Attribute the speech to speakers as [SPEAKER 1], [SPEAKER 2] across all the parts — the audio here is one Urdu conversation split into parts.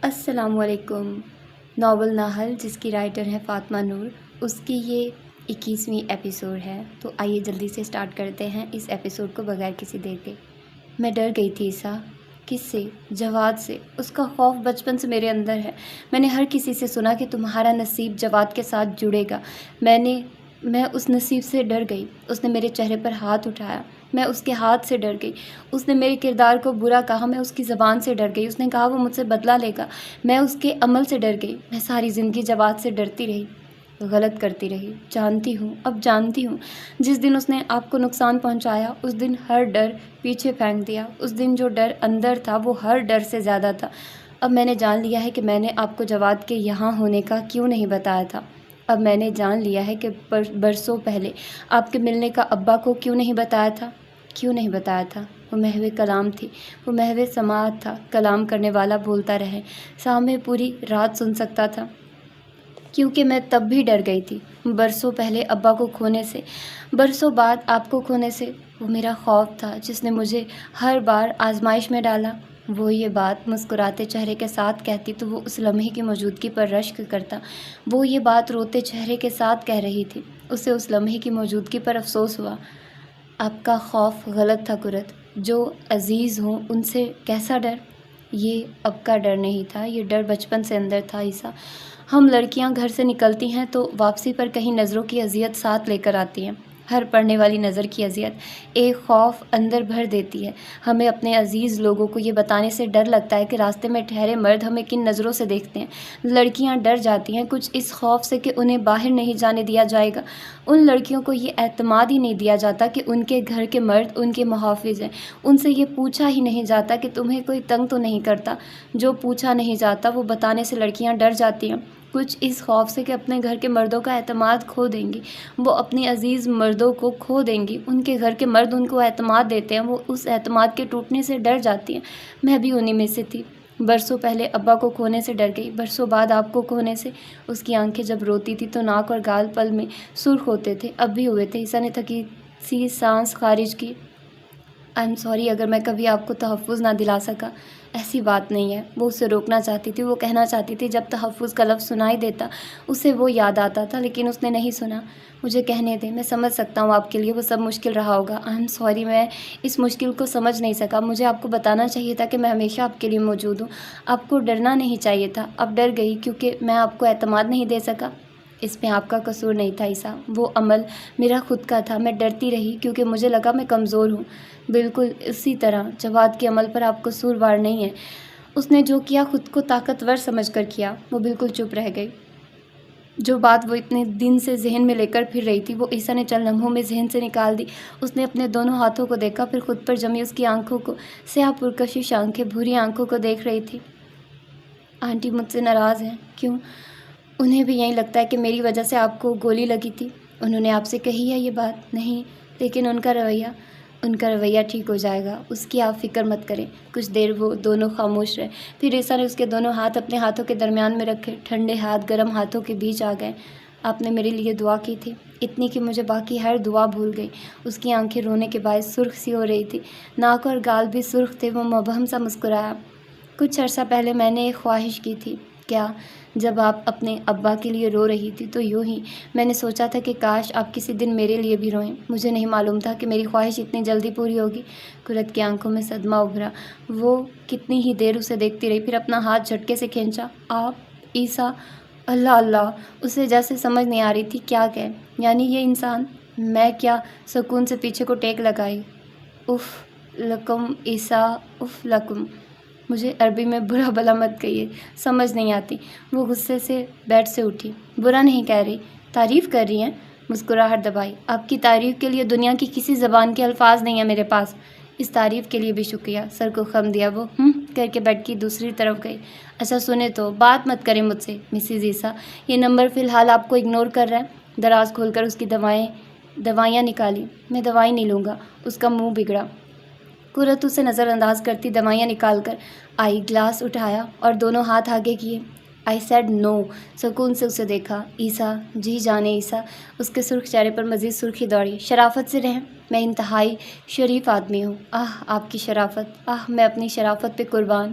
[SPEAKER 1] السلام علیکم۔ ناول ناہل جس کی رائٹر ہے فاطمہ نور، اس کی یہ 21ویں ایپیسوڈ ہے، تو آئیے جلدی سے سٹارٹ کرتے ہیں اس ایپیسوڈ کو بغیر کسی دیر کے۔ میں ڈر گئی تھی عیسیٰ۔ کس سے؟ جواد سے۔ اس کا خوف بچپن سے میرے اندر ہے۔ میں نے ہر کسی سے سنا کہ تمہارا نصیب جواد کے ساتھ جڑے گا۔ میں اس نصیب سے ڈر گئی۔ اس نے میرے چہرے پر ہاتھ اٹھایا، میں اس کے ہاتھ سے ڈر گئی۔ اس نے میرے کردار کو برا کہا، میں اس کی زبان سے ڈر گئی۔ اس نے کہا وہ مجھ سے بدلہ لے گا، میں اس کے عمل سے ڈر گئی۔ میں ساری زندگی جواد سے ڈرتی رہی، غلط کرتی رہی۔ جانتی ہوں جس دن اس نے آپ کو نقصان پہنچایا، اس دن ہر ڈر پیچھے پھینک دیا۔ اس دن جو ڈر اندر تھا وہ ہر ڈر سے زیادہ تھا۔ اب میں نے جان لیا ہے کہ میں نے آپ کو جواد کے یہاں ہونے کا کیوں نہیں بتایا تھا۔ اب میں نے جان لیا ہے کہ برسوں پہلے آپ کے ملنے کا ابا کو کیوں نہیں بتایا تھا۔ وہ محو کلام تھی، وہ محو سماعت تھا۔ کلام کرنے والا بولتا رہے، سامع پوری رات سن سکتا تھا، کیونکہ میں تب بھی ڈر گئی تھی۔ برسوں پہلے ابا کو کھونے سے، برسوں بعد آپ کو کھونے سے، وہ میرا خوف تھا جس نے مجھے ہر بار آزمائش میں ڈالا۔ وہ یہ بات مسکراتے چہرے کے ساتھ کہتی تو وہ اس لمحے کی موجودگی پر رشک کرتا۔ وہ یہ بات روتے چہرے کے ساتھ کہہ رہی تھی۔ اسے اس لمحے کی موجودگی پر افسوس ہوا۔ آپ کا خوف غلط تھا قرت۔ جو عزیز ہوں ان سے کیسا ڈر؟ یہ اب کا ڈر نہیں تھا، یہ ڈر بچپن سے اندر تھا عیسیٰ۔ ہم لڑکیاں گھر سے نکلتی ہیں تو واپسی پر کہیں نظروں کی اذیت ساتھ لے کر آتی ہیں۔ ہر پڑنے والی نظر کی اذیت ایک خوف اندر بھر دیتی ہے۔ ہمیں اپنے عزیز لوگوں کو یہ بتانے سے ڈر لگتا ہے کہ راستے میں ٹھہرے مرد ہمیں کن نظروں سے دیکھتے ہیں۔ لڑکیاں ڈر جاتی ہیں کچھ اس خوف سے کہ انہیں باہر نہیں جانے دیا جائے گا۔ ان لڑکیوں کو یہ اعتماد ہی نہیں دیا جاتا کہ ان کے گھر کے مرد ان کے محافظ ہیں۔ ان سے یہ پوچھا ہی نہیں جاتا کہ تمہیں کوئی تنگ تو نہیں کرتا۔ جو پوچھا نہیں جاتا وہ بتانے سے لڑکیاں ڈر جاتی ہیں، کچھ اس خوف سے کہ اپنے گھر کے مردوں کا اعتماد کھو دیں گی۔ وہ اپنی عزیز مردوں کو کھو دیں گی، ان کے گھر کے مرد ان کو اعتماد دیتے ہیں، وہ اس اعتماد کے ٹوٹنے سے ڈر جاتی ہیں۔ میں بھی انہی میں سے تھی۔ برسوں پہلے ابا کو کھونے سے ڈر گئی، برسوں بعد آپ کو کھونے سے۔ اس کی آنکھیں جب روتی تھی تو ناک اور گال پل میں سرخ ہوتے تھے، اب بھی ہوئے تھے۔ عیسیٰ نے تھکی سی سانس خارج کی۔ آئی ایم سوری اگر میں کبھی آپ کو تحفظ نہ دلا سکا۔ ایسی بات نہیں ہے۔ وہ اسے روکنا چاہتی تھی، وہ کہنا چاہتی تھی، جب تحفظ کا لفظ سنائی دیتا اسے وہ یاد آتا تھا، لیکن اس نے نہیں سنا۔ مجھے کہنے دیں، میں سمجھ سکتا ہوں آپ کے لیے وہ سب مشکل رہا ہوگا۔ آئی ایم سوری میں اس مشکل کو سمجھ نہیں سکا۔ مجھے آپ کو بتانا چاہیے تھا کہ میں ہمیشہ آپ کے لیے موجود ہوں۔ آپ کو ڈرنا نہیں چاہیے تھا۔ اب ڈر گئی کیونکہ میں آپ کو اعتماد نہیں دے سکا۔ اس میں آپ کا قصور نہیں تھا عیسیٰ، وہ عمل میرا خود کا تھا۔ میں ڈرتی رہی کیونکہ مجھے لگا میں کمزور ہوں۔ بالکل اسی طرح جواد کے عمل پر آپ قصوروار نہیں ہیں۔ اس نے جو کیا خود کو طاقتور سمجھ کر کیا۔ وہ بالکل چپ رہ گئی۔ جو بات وہ اتنے دن سے ذہن میں لے کر پھر رہی تھی وہ عیسیٰ نے چند لمحوں میں ذہن سے نکال دی۔ اس نے اپنے دونوں ہاتھوں کو دیکھا، پھر خود پر جمی اس کی آنکھوں کو، سیاہ پرکشش آنکھیں بھوری آنکھوں کو دیکھ رہی تھی۔ آنٹی مجھ سے ناراض ہیں؟ کیوں؟ انہیں بھی یہی لگتا ہے کہ میری وجہ سے آپ کو گولی لگی تھی؟ انہوں نے آپ سے کہی ہے یہ بات؟ نہیں، لیکن ان کا رویہ ٹھیک ہو جائے گا، اس کی آپ فکر مت کریں۔ کچھ دیر وہ دونوں خاموش رہے، پھر عیسیٰ نے اس کے دونوں ہاتھ اپنے ہاتھوں کے درمیان میں رکھے۔ ٹھنڈے ہاتھ گرم ہاتھوں کے بیچ آ گئے۔ آپ نے میرے لیے دعا کی تھی، اتنی کہ مجھے باقی ہر دعا بھول گئی۔ اس کی آنکھیں رونے کے باعث سرخ سی ہو رہی تھی، ناک اور گال بھی سرخ تھے۔ وہ مبہم سا مسکرایا۔ کچھ عرصہ پہلے میں نے ایک خواہش کی تھی۔ کیا؟ جب آپ اپنے ابا کے لیے رو رہی تھی تو یوں ہی میں نے سوچا تھا کہ کاش آپ کسی دن میرے لیے بھی روئیں۔ مجھے نہیں معلوم تھا کہ میری خواہش اتنی جلدی پوری ہوگی۔ قرت کی آنکھوں میں صدمہ ابھرا۔ وہ کتنی ہی دیر اسے دیکھتی رہی، پھر اپنا ہاتھ جھٹکے سے کھینچا۔ آپ عیسیٰ؟ اللہ، اسے جیسے سمجھ نہیں آ رہی تھی کیا کہے۔ یعنی یہ انسان؟ میں کیا؟ سکون سے پیچھے کو ٹیک لگائی۔ اف لکم عیسیٰ، اف لکم۔ مجھے عربی میں برا بھلا مت کہیے، سمجھ نہیں آتی۔ وہ غصے سے بیٹھ سے اٹھی۔ برا نہیں کہہ رہی، تعریف کر رہی ہیں۔ مسکراہٹ دبائی۔ آپ کی تعریف کے لیے دنیا کی کسی زبان کے الفاظ نہیں ہیں میرے پاس۔ اس تعریف کے لیے بھی شکریہ۔ سر کو خم دیا وہ کر کے بیڈ کی دوسری طرف گئی۔ اچھا سنیں تو، بات مت کریں مجھ سے مسز عیسیٰ، یہ نمبر فی الحال آپ کو اگنور کر رہا ہے۔ دراز کھول کر اس کی دوائیاں نکالی۔ میں دوائی نہیں لوں گا۔ اس کا منہ بگڑا۔ قرت اسے نظر انداز کرتی دوائیاں نکال کر آئی، گلاس اٹھایا اور دونوں ہاتھ آگے کیے۔ I said no. سکون سے اسے دیکھا۔ عیسیٰ؟ جی جانے عیسیٰ۔ اس کے سرخ چہرے پر مزید سرخی دوڑی۔ شرافت سے رہیں، میں انتہائی شریف آدمی ہوں۔ آپ کی شرافت، میں اپنی شرافت پہ قربان۔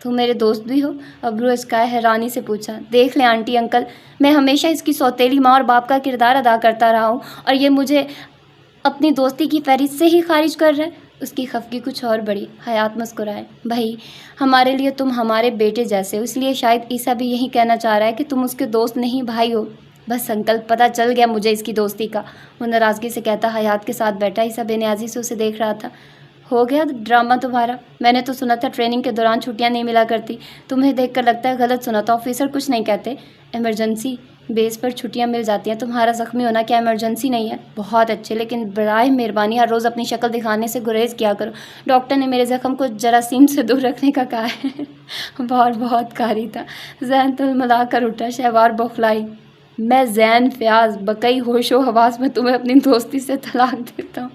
[SPEAKER 1] تم میرے دوست بھی ہو؟ ابرو اچکائے حیرانی سے پوچھا۔ دیکھ لیں آنٹی انکل، میں ہمیشہ اس کی سوتیلی ماں اور باپ کا کردار ادا کرتا رہا ہوں اور یہ مجھے اپنی دوستی کی فہرست سے ہی خارج کر رہا ہے۔ اس کی خفگی کچھ اور بڑھی۔ حیات مسکرائے۔ بھائی ہمارے لیے تم ہمارے بیٹے جیسے ہو، اس لیے شاید عیسیٰ بھی یہی کہنا چاہ رہا ہے کہ تم اس کے دوست نہیں بھائی ہو۔ بس انکل، پتہ چل گیا مجھے اس کی دوستی کا، وہ ناراضگی سے کہتا حیات کے ساتھ بیٹھا۔ عیسیٰ بے نیازی سے اسے دیکھ رہا تھا۔ ہو گیا ڈرامہ تمہارا؟ میں نے تو سنا تھا ٹریننگ کے دوران چھٹیاں نہیں ملا کرتی۔ تمہیں دیکھ کر لگتا ہے غلط سنا تھا، آفیسر کچھ نہیں کہتے؟ ایمرجنسی بیس پر چھٹیاں مل جاتی ہیں، تمہارا زخمی ہونا کیا ایمرجنسی نہیں ہے؟ بہت اچھے، لیکن برائے مہربانی ہر روز اپنی شکل دکھانے سے گریز کیا کرو۔ ڈاکٹر نے میرے زخم کو جراثیم سے دور رکھنے کا کہا ہے۔ بہت کاری تھا۔ ذہن تلملا کر اٹھا۔ شہوار بوکھلائی۔ میں زین فیاض بقئی ہوش و حواس میں تمہیں اپنی دوستی سے طلاق دیتا ہوں۔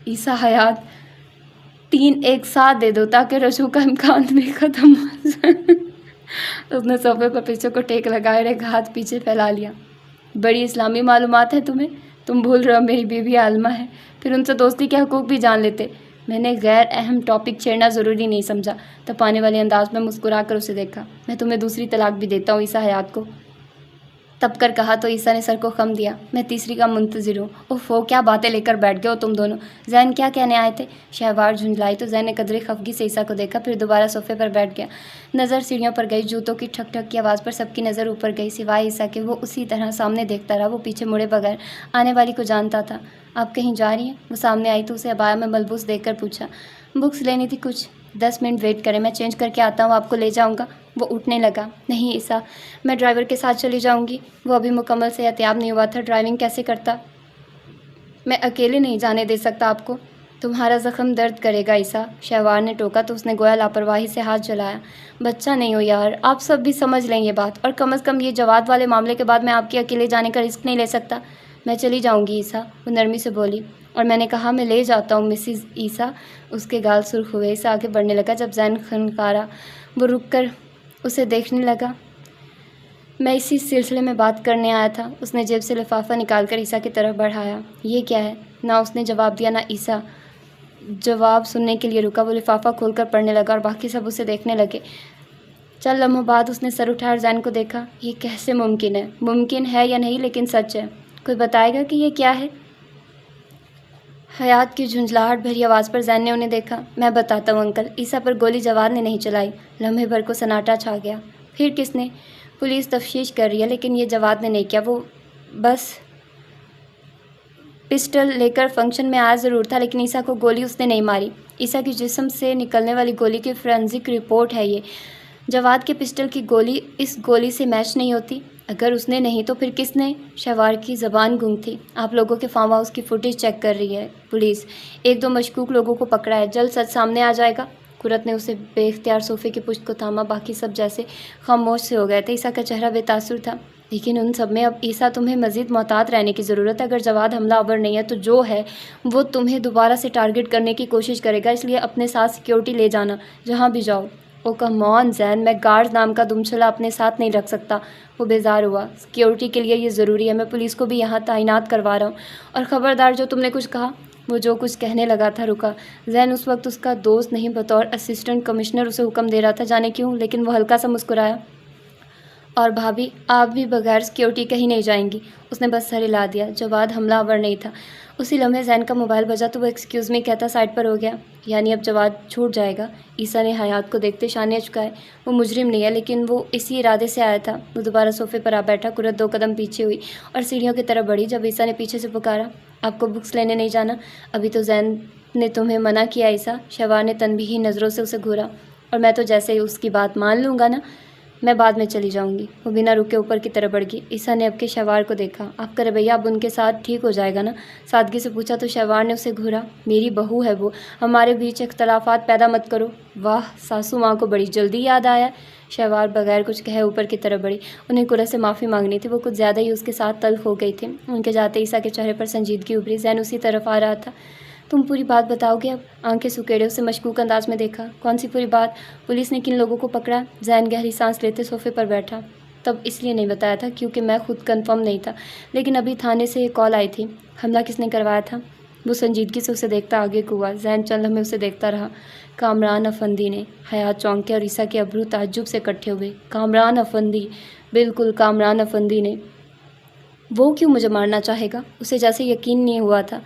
[SPEAKER 1] عیسیٰ حیات 3 ایک ساتھ دے دو تاکہ رجوع کا امکان بھی ختم ہو جائے۔ اس نے صوفے پر پیچھے کو ٹیک لگائے اور ایک ہاتھ پیچھے پھیلا لیا۔ بڑی اسلامی معلومات ہے تمہیں، تم بھول رہے ہو میری بیوی عالمہ ہے، پھر ان سے دوستی کے حقوق بھی جان لیتے۔ میں نے غیر اہم ٹاپک چھیڑنا ضروری نہیں سمجھا۔ تپانے والے انداز میں مسکرا کر اسے دیکھا۔ میں تمہیں دوسری طلاق بھی دیتا ہوں عیسیٰ حیات کو تب کر کہا تو عیسیٰ نے سر کو خم دیا۔ میں تیسری کا منتظر ہوں۔ اوف کیا باتیں لے کر بیٹھ گئے ہو تم دونوں؟ زین کیا کہنے آئے تھے؟ شہوار جھنجھلائی تو زین نے قدرے خفگی سے عیسیٰ کو دیکھا، پھر دوبارہ صوفے پر بیٹھ گیا۔ نظر سیڑھیوں پر گئی، جوتوں کی ٹھک ٹھک کی آواز پر سب کی نظر اوپر گئی سوائے عیسیٰ کے۔ وہ اسی طرح سامنے دیکھتا رہا، وہ پیچھے مڑے بغیر آنے والی کو جانتا تھا۔ آپ کہیں جا رہی ہیں؟ وہ سامنے آئی تو اسے عبایا میں ملبوس دیکھ کر پوچھا۔ بکس لینی تھی کچھ، 10 منٹ ویٹ کریں، میں چینج کر کے آتا ہوں، آپ کو لے جاؤں گا۔ وہ اٹھنے لگا۔ نہیں عیسیٰ، میں ڈرائیور کے ساتھ چلی جاؤں گی۔ وہ ابھی مکمل صحتیاب نہیں ہوا تھا، ڈرائیونگ کیسے کرتا؟ میں اکیلے نہیں جانے دے سکتا آپ کو۔ تمہارا زخم درد کرے گا عیسیٰ، شہوار نے ٹوکا تو اس نے گویا لاپرواہی سے ہاتھ جلایا۔ بچہ نہیں ہو یار، آپ سب بھی سمجھ لیں یہ بات، اور کم از کم یہ جواد والے معاملے کے بعد میں آپ کے اکیلے جانے کا رسک نہیں لے سکتا۔ میں چلی جاؤں گی عیسیٰ، وہ نرمی سے بولی۔ اور میں نے کہا میں لے جاتا ہوں مسز عیسیٰ۔ اس کے گال سرخ ہوئے۔ عیسیٰ آگے بڑھنے لگا جب زین خنکارا۔ وہ رک کر اسے دیکھنے لگا۔ میں اسی سلسلے میں بات کرنے آیا تھا۔ اس نے جیب سے لفافہ نکال کر عیسیٰ کی طرف بڑھایا۔ یہ کیا ہے؟ نہ اس نے جواب دیا، نہ عیسیٰ جواب سننے کے لیے رکا۔ وہ لفافہ کھول کر پڑھنے لگا اور باقی سب اسے دیکھنے لگے۔ چند لمحوں بعد اس نے سر اٹھایا اور زین کو دیکھا۔ یہ کیسے ممکن ہے؟ ممکن ہے یا نہیں لیکن سچ ہے۔ کوئی بتائے گا کہ یہ کیا ہے؟ حیات کی جھنجھلاہٹ بھری آواز پر زین نے انہیں دیکھا۔ میں بتاتا ہوں انکل۔ عیسیٰ پر گولی جواد نے نہیں چلائی۔ لمحے بھر کو سناٹا چھا گیا۔ پھر کس نے؟ پولیس تفتیش کر رہی ہے، لیکن یہ جواد نے نہیں کیا۔ وہ بس پسٹل لے کر فنکشن میں آیا ضرور تھا، لیکن عیسیٰ کو گولی اس نے نہیں ماری۔ عیسیٰ کے جسم سے نکلنے والی گولی کی فورینسک رپورٹ ہے یہ۔ جواد کے پسٹل کی گولی اس گولی سے میچ نہیں ہوتی۔ اگر اس نے نہیں تو پھر کس نے؟ شہوار کی زبان گنگ تھی۔ آپ لوگوں کے فارم ہاؤس کی فوٹیج چیک کر رہی ہے پولیس۔ 1-2 مشکوک لوگوں کو پکڑا ہے، جلد سچ سامنے آ جائے گا۔ قرت نے اسے بے اختیار صوفے کی پشت کو تھاما۔ باقی سب جیسے خاموش سے ہو گئے تھے۔ عیسیٰ کا چہرہ بے تاثر تھا۔ لیکن ان سب میں اب عیسیٰ تمہیں مزید محتاط رہنے کی ضرورت ہے۔ اگر جواد حملہ آور نہیں ہے تو جو ہے وہ تمہیں دوبارہ سے ٹارگٹ کرنے کی کوشش کرے گا، اس لیے اپنے ساتھ سیکیورٹی لے جانا جہاں بھی جاؤ۔ او کم آن زین، میں گارڈ نام کا دمچھلا اپنے ساتھ نہیں رکھ سکتا۔ وہ بیزار ہوا۔ سیکیورٹی کے لیے یہ ضروری ہے، میں پولیس کو بھی یہاں تعینات کروا رہا ہوں۔ اور خبردار جو تم نے کچھ کہا۔ وہ جو کچھ کہنے لگا تھا رکا۔ زین اس وقت اس کا دوست نہیں، بطور اسسٹنٹ کمشنر اسے حکم دے رہا تھا، جانے کیوں، لیکن وہ ہلکا سا مسکرایا۔ اور بھابھی آپ بھی بغیر سیکیورٹی کہیں نہیں جائیں گی؟ اس نے بس سر ہلا دیا۔ جواد حملہ آور نہیں تھا۔ اسی لمحے زین کا موبائل بجا تو وہ ایکسکیوز می کہتا سائڈ پر ہو گیا۔ یعنی اب جواد چھوٹ جائے گا؟ عیسیٰ نے حیات کو دیکھتے شانے چکائے۔ وہ مجرم نہیں ہے، لیکن وہ اسی ارادے سے آیا تھا۔ وہ دوبارہ صوفے پر آ بیٹھا۔ قرت 2 قدم پیچھے ہوئی اور سیڑھیوں کی طرف بڑھی جب عیسیٰ نے پیچھے سے پکارا، آپ کو بکس لینے نہیں جانا؟ ابھی تو زین نے تمہیں منع کیا عیسیٰ۔ شہوار نے تنبیہی نظروں سے اسے گھورا۔ اور میں تو جیسے ہی اس کی بات مان لوں گا نا، میں بعد میں چلی جاؤں گی۔ وہ بنا رکے اوپر کی طرف بڑھ گئی۔ عیسیٰ نے اب کے شہوار کو دیکھا۔ آپ کا رویہ اب ان کے ساتھ ٹھیک ہو جائے گا نا؟ سادگی سے پوچھا تو شہوار نے اسے گھورا۔ میری بہو ہے وہ، ہمارے بیچ اختلافات پیدا مت کرو۔ واہ، ساسو ماں کو بڑی جلدی یاد آیا۔ شہوار بغیر کچھ کہے اوپر کی طرف بڑھی۔ انہیں قرت سے معافی مانگنی تھی، وہ کچھ زیادہ ہی اس کے ساتھ تلخ ہو گئی تھی۔ ان کے جاتے عیسیٰ کے چہرے پر سنجیدگی ابھری۔ زین اسی طرف آ رہا تھا۔ تم پوری بات بتاؤ گے اب؟ آنکھیں سکیڑے اسے مشکوک انداز میں دیکھا۔ کون سی پوری بات؟ پولیس نے کن لوگوں کو پکڑا؟ زین گہری سانس لیتے صوفے پر بیٹھا۔ تب اس لیے نہیں بتایا تھا کیونکہ میں خود کنفرم نہیں تھا، لیکن ابھی تھانے سے ایک کال آئی تھی۔ حملہ کس نے کروایا تھا؟ وہ سنجیدگی سے اسے دیکھتا آگے کو ہوا۔ ذہن چند لمحے اسے دیکھتا رہا۔ کامران افندی نے۔ حیات چونکے اور عیسیٰ کے ابرو تعجب سے اکٹھے ہوئے۔ کامران افندی؟ بالکل کامران افندی نے۔ وہ کیوں مجھے مارنا چاہے گا؟ اسے جیسے یقین نہیں ہوا تھا۔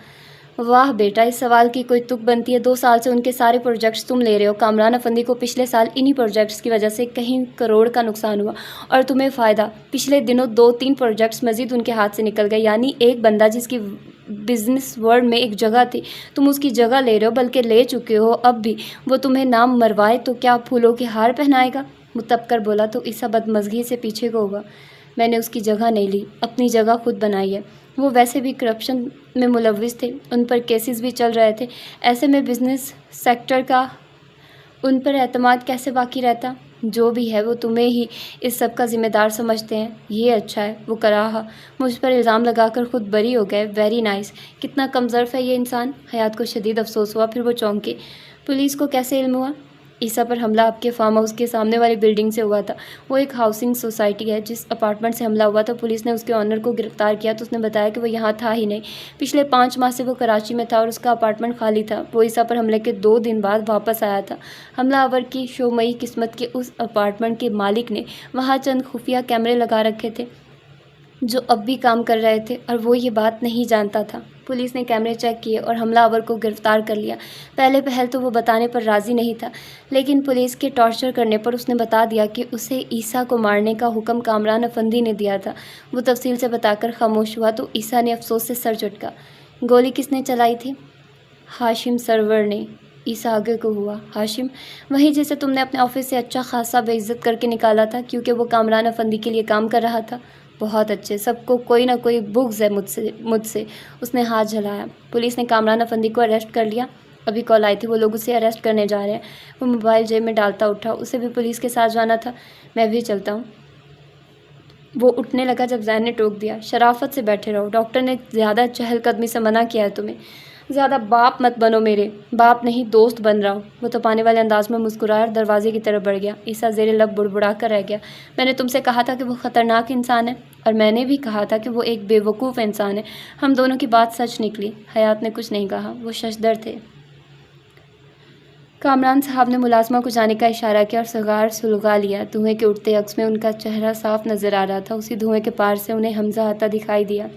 [SPEAKER 1] واہ بیٹا، اس سوال کی کوئی تک بنتی ہے؟ 2 سال سے ان کے سارے پروجیکٹس تم لے رہے ہو۔ کامران افندی کو پچھلے سال انہی پروجیکٹس کی وجہ سے کہیں کروڑ کا نقصان ہوا اور تمہیں فائدہ۔ پچھلے دنوں 2-3 پروجیکٹس مزید ان کے ہاتھ سے نکل گئے، یعنی ایک بندہ جس کی بزنس ورلڈ میں ایک جگہ تھی، تم اس کی جگہ لے رہے ہو، بلکہ لے چکے ہو اب بھی۔ وہ تمہیں نام مروائے تو کیا پھولوں کے ہار پہنائے گا؟ متب کر بولا تو عیسیٰ بدمزگی سے پیچھے کو ہوا۔ میں نے اس کی جگہ نہیں لی، اپنی جگہ خود بنائی ہے۔ وہ ویسے بھی کرپشن میں ملوث تھے، ان پر کیسز بھی چل رہے تھے، ایسے میں بزنس سیکٹر کا ان پر اعتماد کیسے باقی رہتا؟ جو بھی ہے وہ تمہیں ہی اس سب کا ذمہ دار سمجھتے ہیں۔ یہ اچھا ہے، وہ کراہا مجھ پر الزام لگا کر خود بری ہو گئے۔ Very nice. کتنا کم ظرف ہے یہ انسان۔ حیات کو شدید افسوس ہوا، پھر وہ چونکے۔ پولیس کو کیسے علم ہوا؟ عیسیٰ پر حملہ آپ کے فارم ہاؤس کے سامنے والی بلڈنگ سے ہوا تھا۔ وہ ایک ہاؤسنگ سوسائٹی ہے، جس اپارٹمنٹ سے حملہ ہوا تھا پولیس نے اس کے آنر کو گرفتار کیا تو اس نے بتایا کہ وہ یہاں تھا ہی نہیں۔ پچھلے 5 ماہ سے وہ کراچی میں تھا اور اس کا اپارٹمنٹ خالی تھا۔ وہ عیسیٰ پر حملے کے 2 دن بعد واپس آیا تھا۔ حملہ آور کی شومئی قسمت کے اس اپارٹمنٹ کے مالک نے وہاں چند خفیہ کیمرے لگا رکھے تھے جو اب بھی کام کر رہے تھے، اور وہ یہ بات نہیں جانتا تھا۔ پولیس نے کیمرے چیک کیے اور حملہ آور کو گرفتار کر لیا۔ پہلے پہل تو وہ بتانے پر راضی نہیں تھا، لیکن پولیس کے ٹارچر کرنے پر اس نے بتا دیا کہ اسے عیسیٰ کو مارنے کا حکم کامران افندی نے دیا تھا۔ وہ تفصیل سے بتا کر خاموش ہوا تو عیسیٰ نے افسوس سے سر جھٹکا۔ گولی کس نے چلائی تھی؟ ہاشم سرور نے۔ عیسیٰ آگے کو ہوا۔ ہاشم؟ وہی جسے تم نے اپنے آفس سے اچھا خاصا بے عزت کر کے نکالا تھا کیونکہ وہ کامران افندی کے لیے کام کر رہا تھا۔ بہت اچھے، سب کو کوئی نہ کوئی بغض ہے مجھ سے۔ اس نے ہاتھ جھلایا۔ پولیس نے کامران افندی کو اریسٹ کر لیا؟ ابھی کال آئی تھی، وہ لوگ اسے اریسٹ کرنے جا رہے ہیں۔ وہ موبائل جیب میں ڈالتا اٹھا۔ اسے بھی پولیس کے ساتھ جانا تھا؟ میں بھی چلتا ہوں۔ وہ اٹھنے لگا جب زین نے ٹوک دیا۔ شرافت سے بیٹھے رہو، ڈاکٹر نے زیادہ چہل قدمی سے منع کیا ہے تمہیں۔ زیادہ باپ مت بنو میرے۔ باپ نہیں، دوست بن رہا ہوں۔ وہ تپانے والے انداز میں مسکرایا اور دروازے کی طرف بڑھ گیا۔ عیسیٰ زیر لب بڑبڑا کر رہ گیا۔ میں نے تم سے کہا تھا کہ وہ خطرناک انسان ہے، اور میں نے بھی کہا تھا کہ وہ ایک بے وقوف انسان ہے۔ ہم دونوں کی بات سچ نکلی۔ حیات نے کچھ نہیں کہا، وہ ششدر تھے۔ کامران صاحب نے ملازمہ کو جانے کا اشارہ کیا اور سگار سلگا لیا۔ دھوئیں کے اٹھتے عکس میں ان کا چہرہ صاف نظر آ رہا تھا۔ اسی دھوئیں کے پار سے انہیں حمزہ آتا دکھائی دیا۔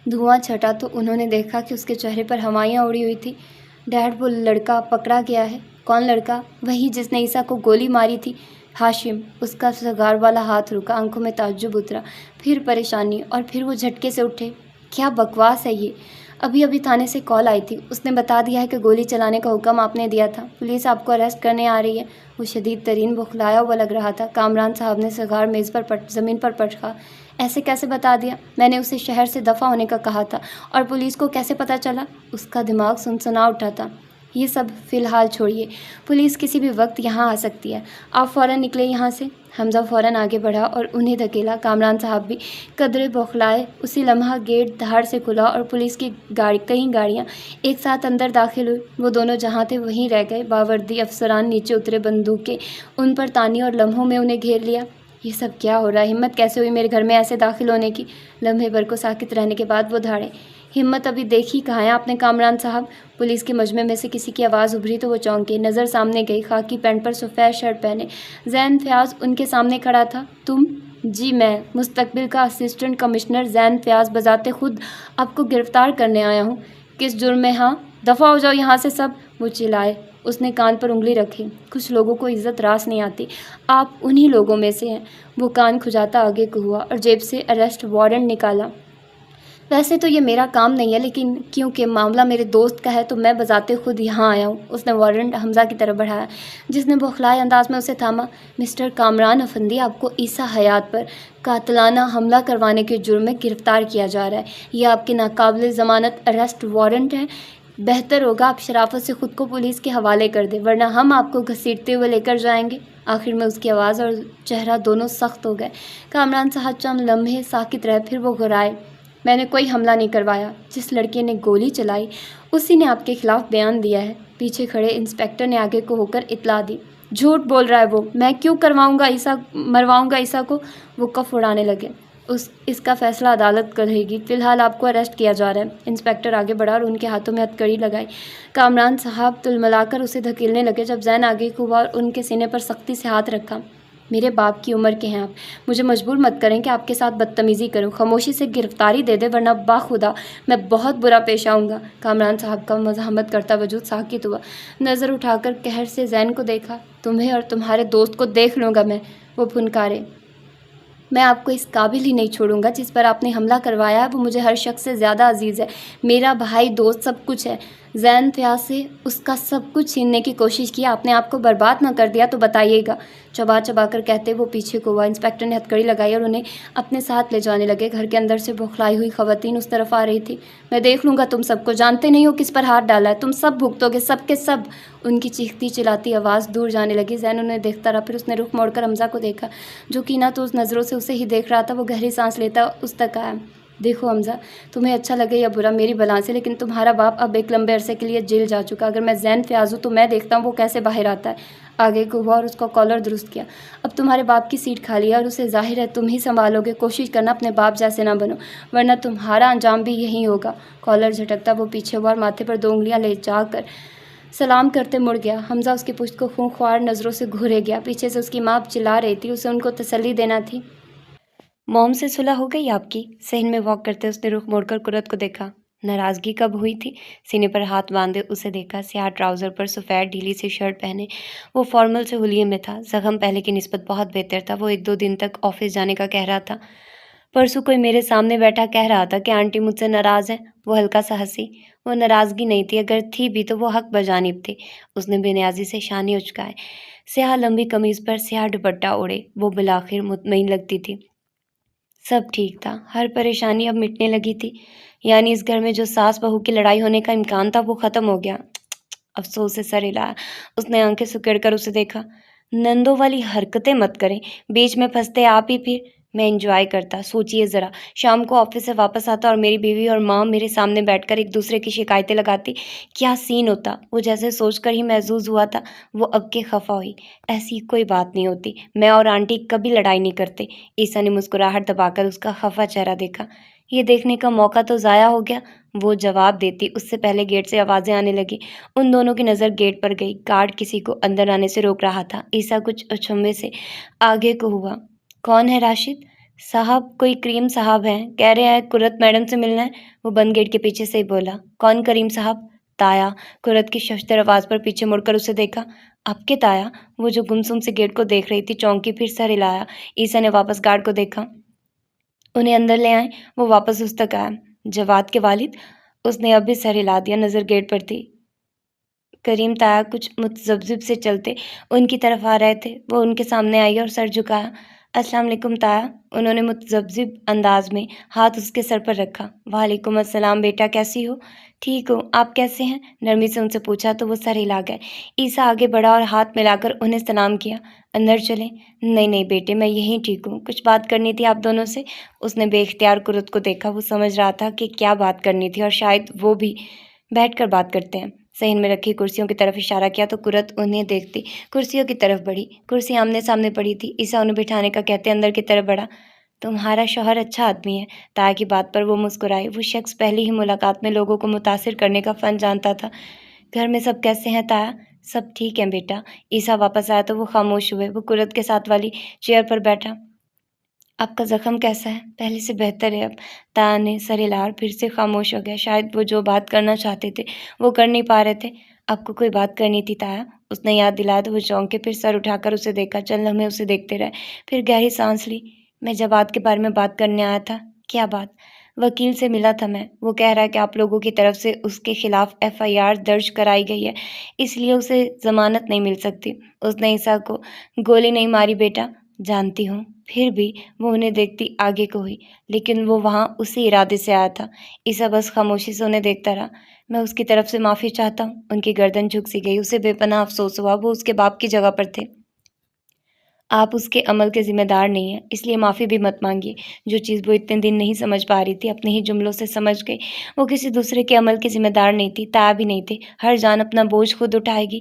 [SPEAKER 1] دھواں چھٹا تو انہوں نے دیکھا کہ اس کے چہرے پر ہوائیاں اڑی ہوئی تھی۔ ڈیڈ، وہ لڑکا پکڑا گیا ہے۔ کون لڑکا؟ وہی جس نے عیسیٰ کو گولی ماری تھی۔ ہاشم؟ اس کا سگار والا ہاتھ رکا، آنکھوں میں تعجب اترا، پھر پریشانی، اور پھر وہ جھٹکے سے اٹھے۔ کیا بکواس ہے یہ؟ ابھی تھانے سے کال آئی تھی، اس نے بتا دیا ہے کہ گولی چلانے کا حکم آپ نے دیا تھا۔ پولیس آپ کو اریسٹ کرنے آ رہی ہے۔ وہ شدید ترین بخلایا ہوا لگ رہا تھا۔ کامران صاحب نے سگار میز پر زمین پر پٹکا۔ ایسے کیسے بتا دیا؟ میں نے اسے شہر سے دفع ہونے کا کہا تھا۔ اور پولیس کو کیسے پتہ چلا؟ اس کا دماغ سنسنا اٹھا تھا۔ یہ سب فی الحال چھوڑیے، پولیس کسی بھی وقت یہاں آ سکتی ہے، آپ فوراً نکلے یہاں سے۔ حمزہ فوراً آگے بڑھا اور انہیں دھکیلا۔ کامران صاحب بھی قدرے بوکھلائے۔ اسی لمحہ گیٹ دھاڑ سے کھلا اور پولیس کی کئی گاڑیاں ایک ساتھ اندر داخل ہوئی۔ وہ دونوں جہاں تھے وہیں رہ گئے۔ باوردی افسران نیچے اترے، بندوقیں ان پر تانی اور لمحوں میں انہیں گھیر لیا۔ یہ سب کیا ہو رہا ہے؟ ہمت کیسے ہوئی میرے گھر میں ایسے داخل ہونے کی؟ لمحے بھر کو ساکت رہنے کے بعد وہ دھاڑے۔ ہمت ابھی دیکھی کہاں ہے آپ نے کامران صاحب؟ پولیس کے مجمع میں سے کسی کی آواز ابھری تو وہ چونکے، نظر سامنے گئی۔ خاکی پینٹ پر سفید شرٹ پہنے زین فیاض ان کے سامنے کھڑا تھا۔ تم؟ جی میں، مستقبل کا اسسٹنٹ کمشنر زین فیاض بذات خود آپ کو گرفتار کرنے آیا ہوں۔ کس جرم میں؟ ہاں، دفع ہو جاؤ یہاں سے سب، وہ چلائے۔ اس نے کان پر انگلی رکھی۔ کچھ لوگوں کو عزت راس نہیں آتی، آپ انہی لوگوں میں سے ہیں۔ وہ کان کھجاتا آگے کو ہوا اور جیب سے اریسٹ وارنٹ نکالا۔ ویسے تو یہ میرا کام نہیں ہے، لیکن کیونکہ معاملہ میرے دوست کا ہے تو میں بذات خود یہاں آیا ہوں۔ اس نے وارنٹ حمزہ کی طرف بڑھایا، جس نے بوکھلائے انداز میں اسے تھاما۔ مسٹر کامران افندی، آپ کو عیسیٰ حیات پر قاتلانہ حملہ کروانے کے جرم میں گرفتار کیا جا رہا ہے۔ یہ آپ کے ناقابل ضمانت اریسٹ وارنٹ ہے۔ بہتر ہوگا آپ شرافت سے خود کو پولیس کے حوالے کر دیں، ورنہ ہم آپ کو گھسیٹتے ہوئے لے کر جائیں گے۔ آخر میں اس کی آواز اور چہرہ دونوں سخت ہو گئے۔ کامران صاحب چند لمحے ساکت رہے، پھر وہ گھرائے۔ میں نے کوئی حملہ نہیں کروایا۔ جس لڑکے نے گولی چلائی اسی نے آپ کے خلاف بیان دیا ہے۔ پیچھے کھڑے انسپکٹر نے آگے کو ہو کر اطلاع دی۔ جھوٹ بول رہا ہے وہ، میں کیوں مرواؤں گا عیسیٰ کو؟ وہ کف اڑانے لگے۔ اس کا فیصلہ عدالت کرے گی. فی الحال آپ کو اریسٹ کیا جا رہا ہے. انسپکٹر آگے بڑھا اور ان کے ہاتھوں میں ہتھکڑی لگائی. کامران صاحب تلملا کر اسے دھکیلنے لگے جب زین آگے ہوا اور ان کے سینے پر سختی سے ہاتھ رکھا. میرے باپ کی عمر کے ہیں آپ. مجھے مجبور مت کریں کہ آپ کے ساتھ بدتمیزی کروں. خاموشی سے گرفتاری دے دے ورنہ باخدا میں بہت برا پیش آؤں گا. کامران صاحب کا مزاحمت کرتا وجود ساکت ہوا. نظر اٹھا کر قہر سے زین کو دیکھا. تمہیں اور تمہارے دوست کو دیکھ لوں گا میں. وہ پھنکارے. میں آپ کو اس قابل ہی نہیں چھوڑوں گا. جس پر آپ نے حملہ کروایا ہے وہ مجھے ہر شخص سے زیادہ عزیز ہے. میرا بھائی، دوست، سب کچھ ہے. زین فیاض سے اس کا سب کچھ چھیننے کی کوشش کی. آپ نے آپ کو برباد نہ کر دیا تو بتائیے گا. چبا چبا کر کہتے وہ پیچھے کو ہوا. انسپکٹر نے ہتھکڑی لگائی اور انہیں اپنے ساتھ لے جانے لگے. گھر کے اندر سے بوکھلائی ہوئی خواتین اس طرف آ رہی تھی. میں دیکھ لوں گا تم سب کو. جانتے نہیں ہو کس پر ہاتھ ڈالا ہے. تم سب بھگتو گے، سب کے سب. ان کی چیختی چلاتی آواز دور جانے لگی. زین انہیں دیکھتا رہا. پھر اس نے رخ موڑ کر حمزہ کو دیکھا جو کہ نہ تو اس نظروں سے اسے ہی دیکھ رہا تھا. وہ گہری سانس لیتا اس تک آیا. دیکھو حمزہ، تمہیں اچھا لگے یا برا میری بلا سے، لیکن تمہارا باپ اب ایک لمبے عرصے کے لیے جیل جا چکا. اگر میں زین فیاض ہوں تو میں دیکھتا ہوں وہ کیسے باہر آتا ہے. آگے کو ہوا اور اس کا کالر درست کیا. اب تمہارے باپ کی سیٹ خالی ہے اور اسے ظاہر ہے تم ہی سنبھالو گے. کوشش کرنا اپنے باپ جیسے نہ بنو ورنہ تمہارا انجام بھی یہی ہوگا. کالر جھٹکتا وہ پیچھے ہوا اور ماتھے پر 2 انگلیاں لے جا کر سلام کرتے مڑ گیا. حمزہ اس کی پشت کو خونخوار نظروں سے گھورے گیا. پیچھے سے اس کی ماں چلا رہی تھی. اسے ان کو تسلی دینا تھی. موم سے صلح ہو گئی آپ کی؟ صحن میں واک کرتے اس نے رخ موڑ کر قرت کو دیکھا. ناراضگی کب ہوئی تھی؟ سینے پر ہاتھ باندھے اسے دیکھا. سیاہ ٹراؤزر پر سفید ڈھیلی سی شرٹ پہنے وہ فارمل سے حلیے میں تھا. زخم پہلے کی نسبت بہت بہتر تھا. وہ 1-2 دن تک آفس جانے کا کہہ رہا تھا. پرسوں کوئی میرے سامنے بیٹھا کہہ رہا تھا کہ آنٹی مجھ سے ناراض ہے. وہ ہلکا سا ہنسی. وہ ناراضگی نہیں تھی. اگر تھی بھی تو وہ حق بجانب تھی. اس نے بے نیازی سے شانے اچکائے. سیاہ لمبی قمیض پر سیاہ دوپٹہ اوڑھے وہ بالآخر مطمئن لگتی تھی. سب ٹھیک تھا. ہر پریشانی اب مٹنے لگی تھی. یعنی اس گھر میں جو ساس بہو کی لڑائی ہونے کا امکان تھا وہ ختم ہو گیا. افسوس سے سر ہلایا. اس نے آنکھیں سکیڑ کر اسے دیکھا. نندوں والی حرکتیں مت کریں. بیچ میں پھنستے آپ ہی. پھر میں انجوائے کرتا. سوچئے ذرا، شام کو آفس سے واپس آتا اور میری بیوی اور ماں میرے سامنے بیٹھ کر ایک دوسرے کی شکایتیں لگاتی. کیا سین ہوتا. وہ جیسے سوچ کر ہی محظوظ ہوا تھا. وہ اب کے خفا ہوئی. ایسی کوئی بات نہیں ہوتی. میں اور آنٹی کبھی لڑائی نہیں کرتے. عیسیٰ نے مسکراہٹ دبا کر اس کا خفا چہرہ دیکھا. یہ دیکھنے کا موقع تو ضائع ہو گیا. وہ جواب دیتی اس سے پہلے گیٹ سے آوازیں آنے لگی. ان دونوں کی نظر گیٹ پر گئی. گارڈ کسی کو اندر آنے سے روک رہا تھا. عیسیٰ کچھ اچنبھے سے آگے کو ہوا. کون ہے راشد صاحب؟ کوئی کریم صاحب ہیں، کہہ رہے ہیں قرت میڈم سے ملنا ہے. وہ بند گیٹ کے پیچھے سے ہی بولا. کون کریم صاحب؟ تایا. قرت کی ششدر آواز پر پیچھے مڑ کر اسے دیکھا. آپ کے تایا؟ وہ جو گمسم سے گیٹ کو دیکھ رہی تھی چونکی. پھر سر ہلایا. عیسیٰ نے واپس گارڈ کو دیکھا. انہیں اندر لے آئیں. وہ واپس اس تک آیا. جواد کے والد؟ اس نے اب بھی سر ہلا دیا. نظر گیٹ پر تھی. کریم تایا کچھ متذبذب سے چلتے ان کی طرف آ رہے تھے. وہ ان کے سامنے آئی اور سر جھکایا. السلام علیکم تایا. انہوں نے متذبذب انداز میں ہاتھ اس کے سر پر رکھا. وعلیکم السلام بیٹا، کیسی ہو؟ ٹھیک ہوں، آپ کیسے ہیں؟ نرمی سے ان سے پوچھا تو وہ سر ہلا گئے. عیسیٰ آگے بڑھا اور ہاتھ ملا کر انہیں سلام کیا. اندر چلیں؟ نہیں نہیں بیٹے، میں یہیں ٹھیک ہوں. کچھ بات کرنی تھی آپ دونوں سے. اس نے بے اختیار قرت کو دیکھا. وہ سمجھ رہا تھا کہ کیا بات کرنی تھی اور شاید وہ بھی. بیٹھ کر بات کرتے ہیں. صحن میں رکھی کرسیوں کی طرف اشارہ کیا تو قرت انہیں دیکھتی کرسیوں کی طرف بڑھی. کرسی آمنے سامنے پڑی تھی. عیسیٰ انہیں بٹھانے کا کہتے اندر کی طرف بڑھا. تمہارا شوہر اچھا آدمی ہے. تایا کی بات پر وہ مسکرائے. وہ شخص پہلی ہی ملاقات میں لوگوں کو متاثر کرنے کا فن جانتا تھا. گھر میں سب کیسے ہیں تایا؟ سب ٹھیک ہیں بیٹا. عیسیٰ واپس آیا تو وہ خاموش ہوئے. وہ قرت کے ساتھ والی چیئر پر بیٹھا. آپ کا زخم کیسا ہے؟ پہلے سے بہتر ہے اب. تایا نے سر ہلا اور پھر سے خاموش ہو گیا. شاید وہ جو بات کرنا چاہتے تھے وہ کر نہیں پا رہے تھے. آپ کو کوئی بات کرنی تھی تایا؟ اس نے یاد دلایا تو وہ چونکے. پھر سر اٹھا کر اسے دیکھا. چند لمحے اسے دیکھتے رہے. پھر گہری سانس لی. میں جواد کے بارے میں بات کرنے آیا تھا. کیا بات؟ وکیل سے ملا تھا میں. وہ کہہ رہا ہے کہ آپ لوگوں کی طرف سے اس کے خلاف FIR درج کرائی گئی ہے، اس لیے اسے ضمانت نہیں مل سکتی. اس نے عیسیٰ کو گولی نہیں ماری بیٹا. جانتی ہوں. پھر بھی وہ انہیں دیکھتی آگے کو ہوئی. لیکن وہ وہاں اسی ارادے سے آیا تھا. عیسیٰ بس خاموشی سے انہیں دیکھتا رہا. میں اس کی طرف سے معافی چاہتا ہوں. ان کی گردن جھک سی گئی. اسے بے پناہ افسوس ہوا. وہ اس کے باپ کی جگہ پر تھے. آپ اس کے عمل کے ذمہ دار نہیں ہیں، اس لیے معافی بھی مت مانگیے. جو چیز وہ اتنے دن نہیں سمجھ پا رہی تھی اپنے ہی جملوں سے سمجھ گئی. وہ کسی دوسرے کے عمل کے ذمہ دار نہیں تھی. تایا بھی نہیں تھے. ہر جان اپنا بوجھ خود اٹھائے گی.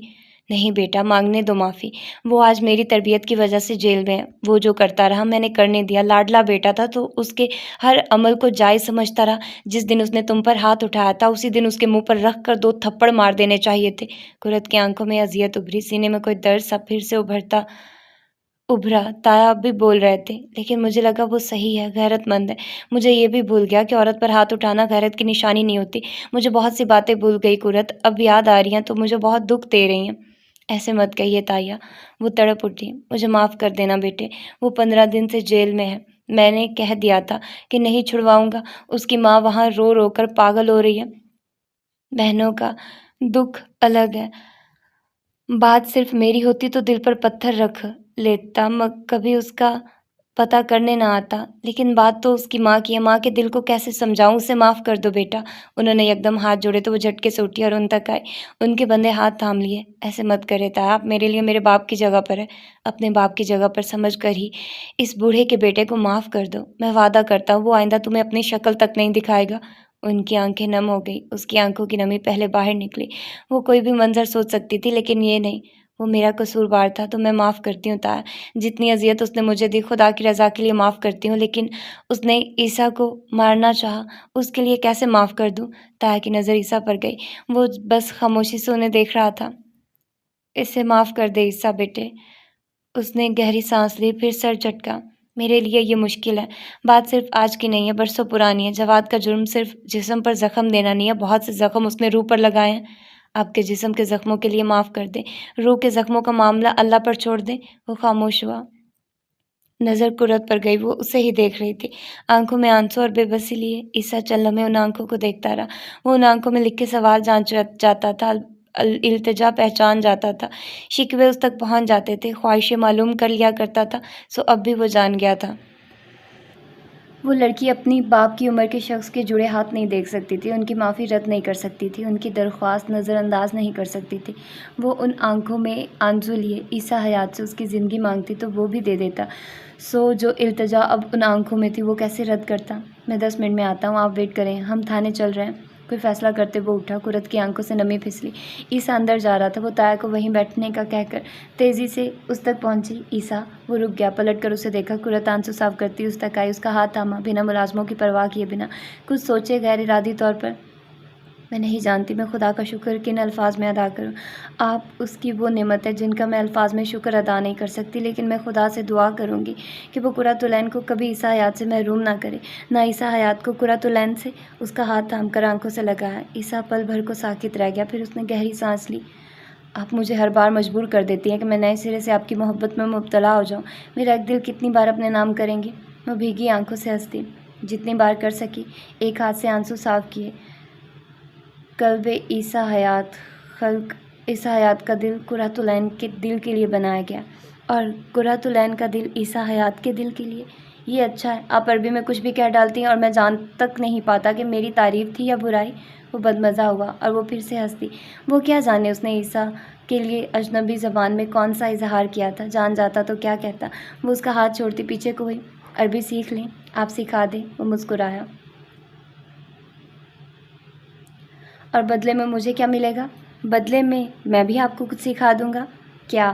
[SPEAKER 1] نہیں بیٹا، مانگنے دو معافی۔ وہ آج میری تربیت کی وجہ سے جیل میں ہے۔ وہ جو کرتا رہا میں نے کرنے دیا۔ لاڈلا بیٹا تھا تو اس کے ہر عمل کو جائز سمجھتا رہا۔ جس دن اس نے تم پر ہاتھ اٹھایا تھا اسی دن اس کے منہ پر رکھ کر 2 تھپڑ مار دینے چاہیے تھے۔ قرت کی آنکھوں میں اذیت ابھری، سینے میں کوئی درد سا پھر سے ابھرا۔ تایا اب بھی بول رہے تھے، لیکن مجھے لگا وہ صحیح ہے، غیرت مند ہے۔ مجھے یہ بھی بھول گیا کہ عورت پر ہاتھ اٹھانا غیرت کی نشانی نہیں ہوتی۔ مجھے بہت سی باتیں بھول گئی قرت، اب یاد آ رہی ہیں تو مجھے بہت دکھ دے رہی ہیں۔ ایسے مت کہیے تایا، وہ تڑپ اٹھی۔ مجھے معاف کر دینا بیٹے، وہ 15 دن سے جیل میں ہے۔ میں نے کہہ دیا تھا کہ نہیں چھڑواؤں گا۔ اس کی ماں وہاں رو رو کر پاگل ہو رہی ہے۔ بہنوں کا دکھ الگ ہے۔ بات صرف میری ہوتی تو دل پر پتھر رکھ لیتا، کبھی اس کا پتہ کرنے نہ آتا، لیکن بات تو اس کی ماں کی ہے۔ ماں کے دل کو کیسے سمجھاؤں؟ اسے معاف کر دو بیٹا۔ انہوں نے یکدم ہاتھ جوڑے تو وہ جھٹکے سے اٹھی اور ان تک آئی۔ ان کے بندے ہاتھ تھام لیے۔ ایسے مت کرے تایا، آپ میرے لیے میرے باپ کی جگہ پر ہے، اپنے باپ کی جگہ پر سمجھ کر ہی اس بوڑھے کے بیٹے کو معاف کر دو۔ میں وعدہ کرتا ہوں وہ آئندہ تمہیں اپنی شکل تک نہیں دکھائے گا۔ ان کی آنکھیں نم ہو گئی، اس کی آنکھوں کی نمی پہلے باہر نکلی۔ وہ کوئی بھی منظر سوچ سکتی تھی لیکن یہ نہیں۔ وہ میرا قصوروار تھا تو میں معاف کرتی ہوں تایا۔ جتنی اذیت اس نے مجھے دی خدا کی رضا کے لیے معاف کرتی ہوں، لیکن اس نے عیسیٰ کو مارنا چاہا، اس کے لیے کیسے معاف کر دوں؟ تایا کی نظر عیسیٰ پر گئی، وہ بس خاموشی سے انہیں دیکھ رہا تھا۔ اسے معاف کر دے عیسیٰ بیٹے۔ اس نے گہری سانس لی، پھر سر جھٹکا۔ میرے لیے یہ مشکل ہے۔ بات صرف آج کی نہیں ہے، برسوں پرانی ہے۔ جواد کا جرم صرف جسم پر زخم دینا نہیں ہے، بہت سے زخم اس نے روح پر لگائے ہیں۔ آپ کے جسم کے زخموں کے لیے معاف کر دیں، روح کے زخموں کا معاملہ اللہ پر چھوڑ دیں۔ وہ خاموش ہوا، نظر قرت پر گئی، وہ اسے ہی دیکھ رہی تھی، آنکھوں میں آنسو اور بے بسی لیے۔ عیسیٰ چند لمحے ان آنکھوں کو دیکھتا رہا۔ وہ ان آنکھوں میں لکھے سوال جان جاتا تھا، التجا پہچان جاتا تھا، شکوے اس تک پہنچ جاتے تھے، خواہشیں معلوم کر لیا کرتا تھا۔ سو اب بھی وہ جان گیا تھا۔ وہ لڑکی اپنی باپ کی عمر کے شخص کے جڑے ہاتھ نہیں دیکھ سکتی تھی، ان کی معافی رد نہیں کر سکتی تھی، ان کی درخواست نظر انداز نہیں کر سکتی تھی۔ وہ ان آنکھوں میں آنسو لیے عیسیٰ حیات سے اس کی زندگی مانگتی تو وہ بھی دے دیتا۔ سو جو التجا اب ان آنکھوں میں تھی وہ کیسے رد کرتا؟ میں 10 منٹ میں آتا ہوں، آپ ویٹ کریں، ہم تھانے چل رہے ہیں۔ کوئی فیصلہ کرتے وہ اٹھا، قرت کی آنکھوں سے نمی پھسلی۔ عیسیٰ اندر جا رہا تھا، وہ تایا کو وہیں بیٹھنے کا کہہ کر تیزی سے اس تک پہنچی۔ عیسیٰ، وہ رک گیا، پلٹ کر اسے دیکھا۔ قرت آنسو صاف کرتی اس تک آئی، اس کا ہاتھ تھاما، بنا ملازموں کی پرواہ کیے بنا، کچھ سوچے غیر ارادی طور پر۔ میں نہیں جانتی میں خدا کا شکر کن الفاظ میں ادا کروں۔ آپ اس کی وہ نعمت ہے جن کا میں الفاظ میں شکر ادا نہیں کر سکتی، لیکن میں خدا سے دعا کروں گی کہ وہ قرۃ العین کو کبھی عیسیٰ حیات سے محروم نہ کرے، نہ عیسیٰ حیات کو قرۃ العین سے۔ اس کا ہاتھ تھام کر آنکھوں سے لگایا۔ عیسیٰ پل بھر کو ساکت رہ گیا، پھر اس نے گہری سانس لی۔ آپ مجھے ہر بار مجبور کر دیتی ہیں کہ میں نئے سرے سے آپ کی محبت میں مبتلا ہو جاؤں۔ میرا ایک دل کتنی بار اپنے نام کریں گے؟ وہ بھیگی آنکھوں سے ہنس دی۔ جتنی بار کر سکی۔ ایک ہاتھ سے آنسو صاف کیے۔ قلب عیسیٰ حیات، خلق عیسیٰ حیات کا دل قرۃ العین کے دل کے لیے بنایا گیا، اور قرۃ العین کا دل عیسیٰ حیات کے دل کے لیے۔ یہ اچھا ہے، آپ عربی میں کچھ بھی کہہ ڈالتی ہیں اور میں جان تک نہیں پاتا کہ میری تعریف تھی یا برائی۔ وہ بدمزہ ہوا اور وہ پھر سے ہنس دی۔ وہ کیا جانے اس نے عیسیٰ کے لیے اجنبی زبان میں کون سا اظہار کیا تھا، جان جاتا تو کیا کہتا۔ وہ اس کا ہاتھ چھوڑتی پیچھے کو ہوئی۔ عربی سیکھ لیں، آپ سکھا دیں۔ وہ مسکرایا۔ اور بدلے میں مجھے کیا ملے گا؟ بدلے میں بھی آپ کو کچھ سکھا دوں گا۔ کیا؟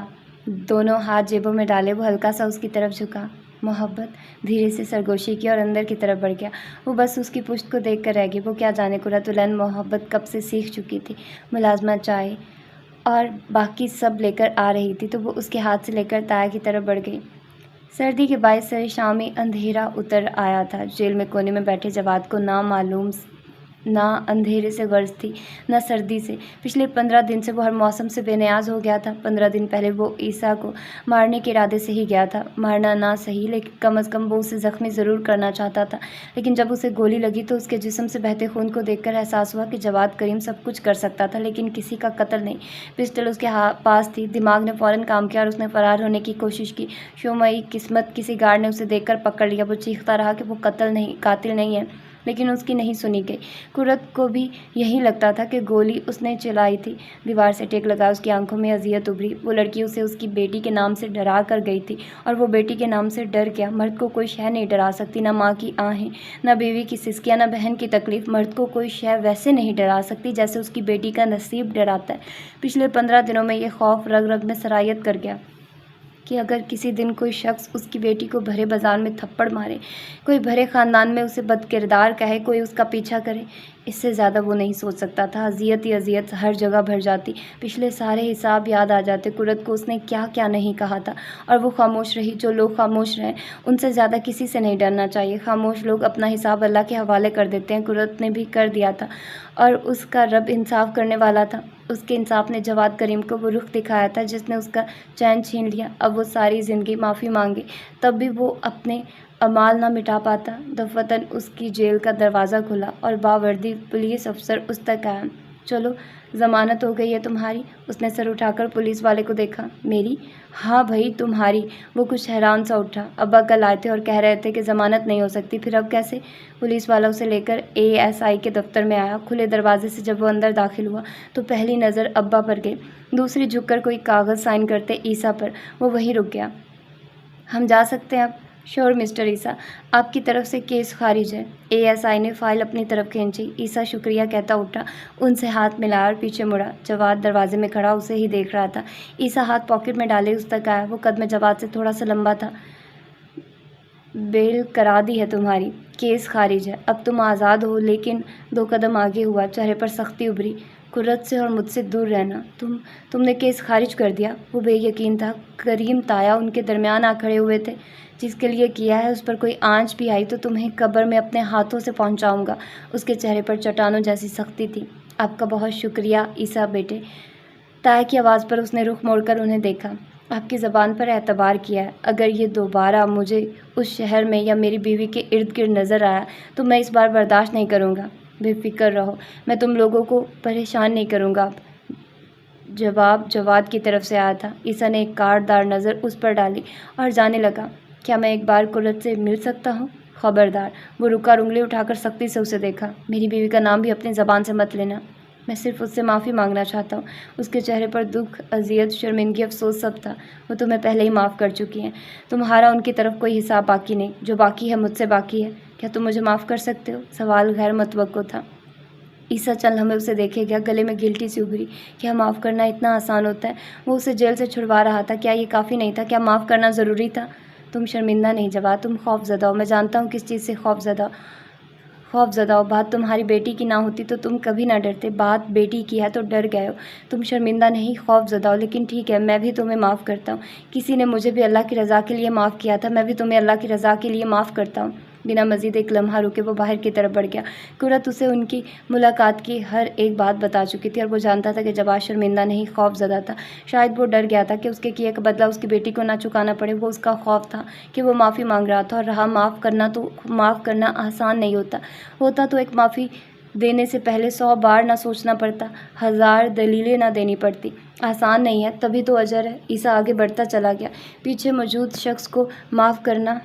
[SPEAKER 1] دونوں ہاتھ جیبوں میں ڈالے وہ ہلکا سا اس کی طرف جھکا۔ محبت۔ دھیرے سے سرگوشی کی اور اندر کی طرف بڑھ گیا۔ وہ بس اس کی پشت کو دیکھ کر رہ گئی۔ وہ کیا جانے قرۃ العین محبت کب سے سیکھ چکی تھی۔ ملازمت، چائے اور باقی سب لے کر آ رہی تھی تو وہ اس کے ہاتھ سے لے کر تایا کی طرف بڑھ گئی۔ سردی کے باعث سر شامی اندھیرا اتر آیا تھا۔ جیل میں کونے میں بیٹھے جواد کو نہ اندھیرے سے غرض تھی، نہ سردی سے۔ پچھلے 15 دن سے وہ ہر موسم سے بے نیاز ہو گیا تھا۔ 15 دن پہلے وہ عیسیٰ کو مارنے کے ارادے سے ہی گیا تھا۔ مارنا نہ صحیح، لیکن کم از کم وہ اسے زخمی ضرور کرنا چاہتا تھا۔ لیکن جب اسے گولی لگی تو اس کے جسم سے بہتے خون کو دیکھ کر احساس ہوا کہ جواد کریم سب کچھ کر سکتا تھا لیکن کسی کا قتل نہیں۔ پسٹل اس کے پاس تھی۔ دماغ نے فوراً کام کیا اور اس نے فرار ہونے کی کوشش کی۔ شومیائی قسمت، کسی گارڈ نے اسے دیکھ کر پکڑ لیا۔ وہ چیختا رہا کہ وہ قاتل نہیں ہے، لیکن اس کی نہیں سنی گئی۔ قرت کو بھی یہی لگتا تھا کہ گولی اس نے چلائی تھی۔ دیوار سے ٹیک لگا، اس کی آنکھوں میں اذیت ابھری۔ وہ لڑکی اسے اس کی بیٹی کے نام سے ڈرا کر گئی تھی، اور وہ بیٹی کے نام سے ڈر گیا۔ مرد کو کوئی شے نہیں ڈرا سکتی، نہ ماں کی آہیں، نہ بیوی کی سسکیاں، نہ بہن کی تکلیف۔ مرد کو کوئی شے ویسے نہیں ڈرا سکتی جیسے اس کی بیٹی کا نصیب ڈراتا ہے۔ پچھلے 15 دنوں میں یہ خوف رگ رگ میں سرایت کر گیا کہ اگر کسی دن کوئی شخص اس کی بیٹی کو بھرے بازار میں تھپڑ مارے، کوئی بھرے خاندان میں اسے بد کردار کہے، کوئی اس کا پیچھا کرے، اس سے زیادہ وہ نہیں سوچ سکتا تھا۔ اذیت ہی اذیت ہر جگہ بھر جاتی، پچھلے سارے حساب یاد آ جاتے۔ قرت کو اس نے کیا کیا نہیں کہا تھا، اور وہ خاموش رہی۔ جو لوگ خاموش رہیں ان سے زیادہ کسی سے نہیں ڈرنا چاہیے۔ خاموش لوگ اپنا حساب اللہ کے حوالے کر دیتے ہیں۔ قرت نے بھی کر دیا تھا، اور اس کا رب انصاف کرنے والا تھا۔ اس کے انصاف نے جواد کریم کو وہ رخ دکھایا تھا جس نے اس کا چین چھین لیا۔ اب وہ ساری زندگی معافی مانگے، تب بھی وہ اپنے اعمال نہ مٹا پاتا۔ دفعتاً اس کی جیل کا دروازہ کھلا اور باوردی پولیس افسر اس تک آیا۔ چلو، ضمانت ہو گئی ہے تمہاری؟ اس نے سر اٹھا کر پولیس والے کو دیکھا۔ میری؟ ہاں بھائی تمہاری۔ وہ کچھ حیران سا اٹھا۔ ابا کل آئے تھے اور کہہ رہے تھے کہ ضمانت نہیں ہو سکتی، پھر اب کیسے؟ پولیس والا اسے لے کر ASI کے دفتر میں آیا۔ کھلے دروازے سے جب وہ اندر داخل ہوا تو پہلی نظر ابا پر گئی، دوسری جھک کر کوئی کاغذ سائن کرتے عیسیٰ پر۔ وہ وہیں رک گیا۔ ہم جا سکتے ہیں اب؟ شور مسٹر عیسیٰ، آپ کی طرف سے کیس خارج ہے۔ ASI نے فائل اپنی طرف کھینچی۔ عیسیٰ شکریہ کہتا اٹھا، ان سے ہاتھ ملایا اور پیچھے مڑا۔ جواد دروازے میں کھڑا اسے ہی دیکھ رہا تھا۔ عیسیٰ ہاتھ پاکٹ میں ڈالے اس تک آیا۔ وہ قد میں جواد سے تھوڑا سا لمبا تھا۔ بیل کرا دی ہے تمہاری، کیس خارج ہے، اب تم آزاد ہو۔ لیکن 2 قدم آگے ہوا، چہرے پر سختی ابھری۔ قرت سے اور مجھ سے دور رہنا۔ تم نے کیس خارج کر دیا؟ وہ بے یقین تھا۔ کریم تایا ان کے درمیان آ کھڑے ہوئے تھے۔ جس کے لیے کیا ہے اس پر کوئی آنچ بھی آئی تو تمہیں قبر میں اپنے ہاتھوں سے پہنچاؤں گا۔ اس کے چہرے پر چٹانوں جیسی سختی تھی۔ آپ کا بہت شکریہ عیسیٰ بیٹے۔ تایا کی آواز پر اس نے رخ موڑ کر انہیں دیکھا۔ آپ کی زبان پر اعتبار کیا ہے، اگر یہ دوبارہ مجھے اس شہر میں یا میری بیوی کے ارد گرد نظر آیا تو میں اس بار برداشت نہیں کروں گا۔ بے فکر رہو، میں تم لوگوں کو پریشان نہیں کروں گا۔ اب جواب جواد کی طرف سے آیا تھا۔ عیسیٰ نے ایک کاٹدار نظر اس پر ڈالی اور جانے لگا۔ کیا میں ایک بار قرت سے مل سکتا ہوں؟ خبردار۔ وہ رکا اور انگلی اٹھا کر سختی سے اسے دیکھا۔ میری بیوی کا نام بھی اپنی زبان سے مت لینا۔ میں صرف اس سے معافی مانگنا چاہتا ہوں۔ اس کے چہرے پر دکھ، اذیت، شرمندگی، افسوس سب تھا۔ وہ تمہیں پہلے ہی معاف کر چکی ہیں۔ تمہارا ان کی طرف کوئی حساب باقی نہیں۔ جو باقی ہے مجھ سے باقی ہے۔ کیا تم مجھے معاف کر سکتے ہو؟ سوال غیر متوقع تھا۔ عیسیٰ چند لمحے اسے دیکھے گیا، گلے میں گلٹی سی ابھری۔ کیا معاف کرنا اتنا آسان ہوتا ہے؟ وہ اسے جیل سے چھڑوا رہا تھا، کیا یہ کافی نہیں تھا؟ کیا معاف کرنا ضروری تھا؟ تم شرمندہ نہیں جواد، تم خوف زدہ ہو۔ میں جانتا ہوں کس چیز سے خوف زدہ ہو۔ بات تمہاری بیٹی کی نہ ہوتی تو تم کبھی نہ ڈرتے۔ بات بیٹی کی ہے تو ڈر گئے ہو۔ تم شرمندہ نہیں، خوف زدہ ہو۔ لیکن ٹھیک ہے، میں بھی تمہیں معاف کرتا ہوں۔ کسی نے مجھے بھی اللہ کی رضا کے لیے معاف کیا تھا، میں بھی تمہیں اللہ کی رضا کے لیے معاف کرتا ہوں۔ بنا مزید ایک لمحہ رکے وہ باہر کی طرف بڑھ گیا۔ قرت اسے ان کی ملاقات کی ہر ایک بات بتا چکی تھی، اور وہ جانتا تھا کہ جواد شرمندہ نہیں، خوف زدہ تھا۔ شاید وہ ڈر گیا تھا کہ اس کے کیے کا بدلہ اس کی بیٹی کو نہ چکانا پڑے۔ وہ اس کا خوف تھا کہ وہ معافی مانگ رہا تھا، اور رہا معاف کرنا آسان نہیں ہوتا تو ایک معافی دینے سے پہلے 100 بار نہ سوچنا پڑتا، 1000 دلیلیں نہ دینی پڑتی۔ آسان نہیں ہے، تبھی تو اجر ہے۔ عیسیٰ آگے بڑھتا چلا گیا۔ پیچھے موجود شخص کو معاف کرنا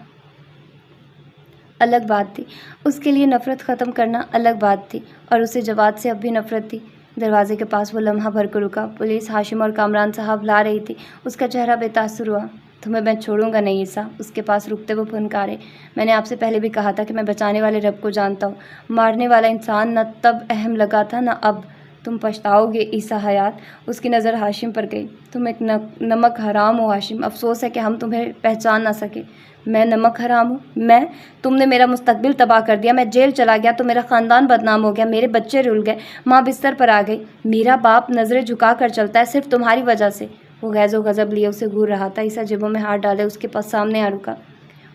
[SPEAKER 1] الگ بات تھی، اس کے لیے نفرت ختم کرنا الگ بات تھی، اور اسے جواد سے اب بھی نفرت تھی۔ دروازے کے پاس وہ لمحہ بھر کو رکا۔ پولیس ہاشم اور کامران صاحب لا رہی تھی۔ اس کا چہرہ بے تاثر ہوا۔ تمہیں میں چھوڑوں گا نہیں عیسیٰ، اس کے پاس رکتے وہ پھنکارے۔ میں نے آپ سے پہلے بھی کہا تھا کہ میں بچانے والے رب کو جانتا ہوں۔ مارنے والا انسان نہ تب اہم لگا تھا نہ اب۔ تم پچھتاؤ گے عیسیٰ حیات۔ اس کی نظر ہاشم پر گئی۔ تم ایک نمک حرام ہو ہاشم، افسوس ہے کہ ہم تمہیں پہچان نہ سکے۔ میں نمک حرام ہوں؟ تم نے میرا مستقبل تباہ کر دیا۔ میں جیل چلا گیا تو میرا خاندان بدنام ہو گیا، میرے بچے رل گئے، ماں بستر پر آ گئی۔ میرا باپ نظریں جھکا کر چلتا ہے صرف تمہاری وجہ سے۔ وہ غیظ و غضب لیے اسے گھور رہا تھا۔ عیسیٰ جیبوں میں ہاتھ ڈالے اس کے پاس سامنے آ رکا۔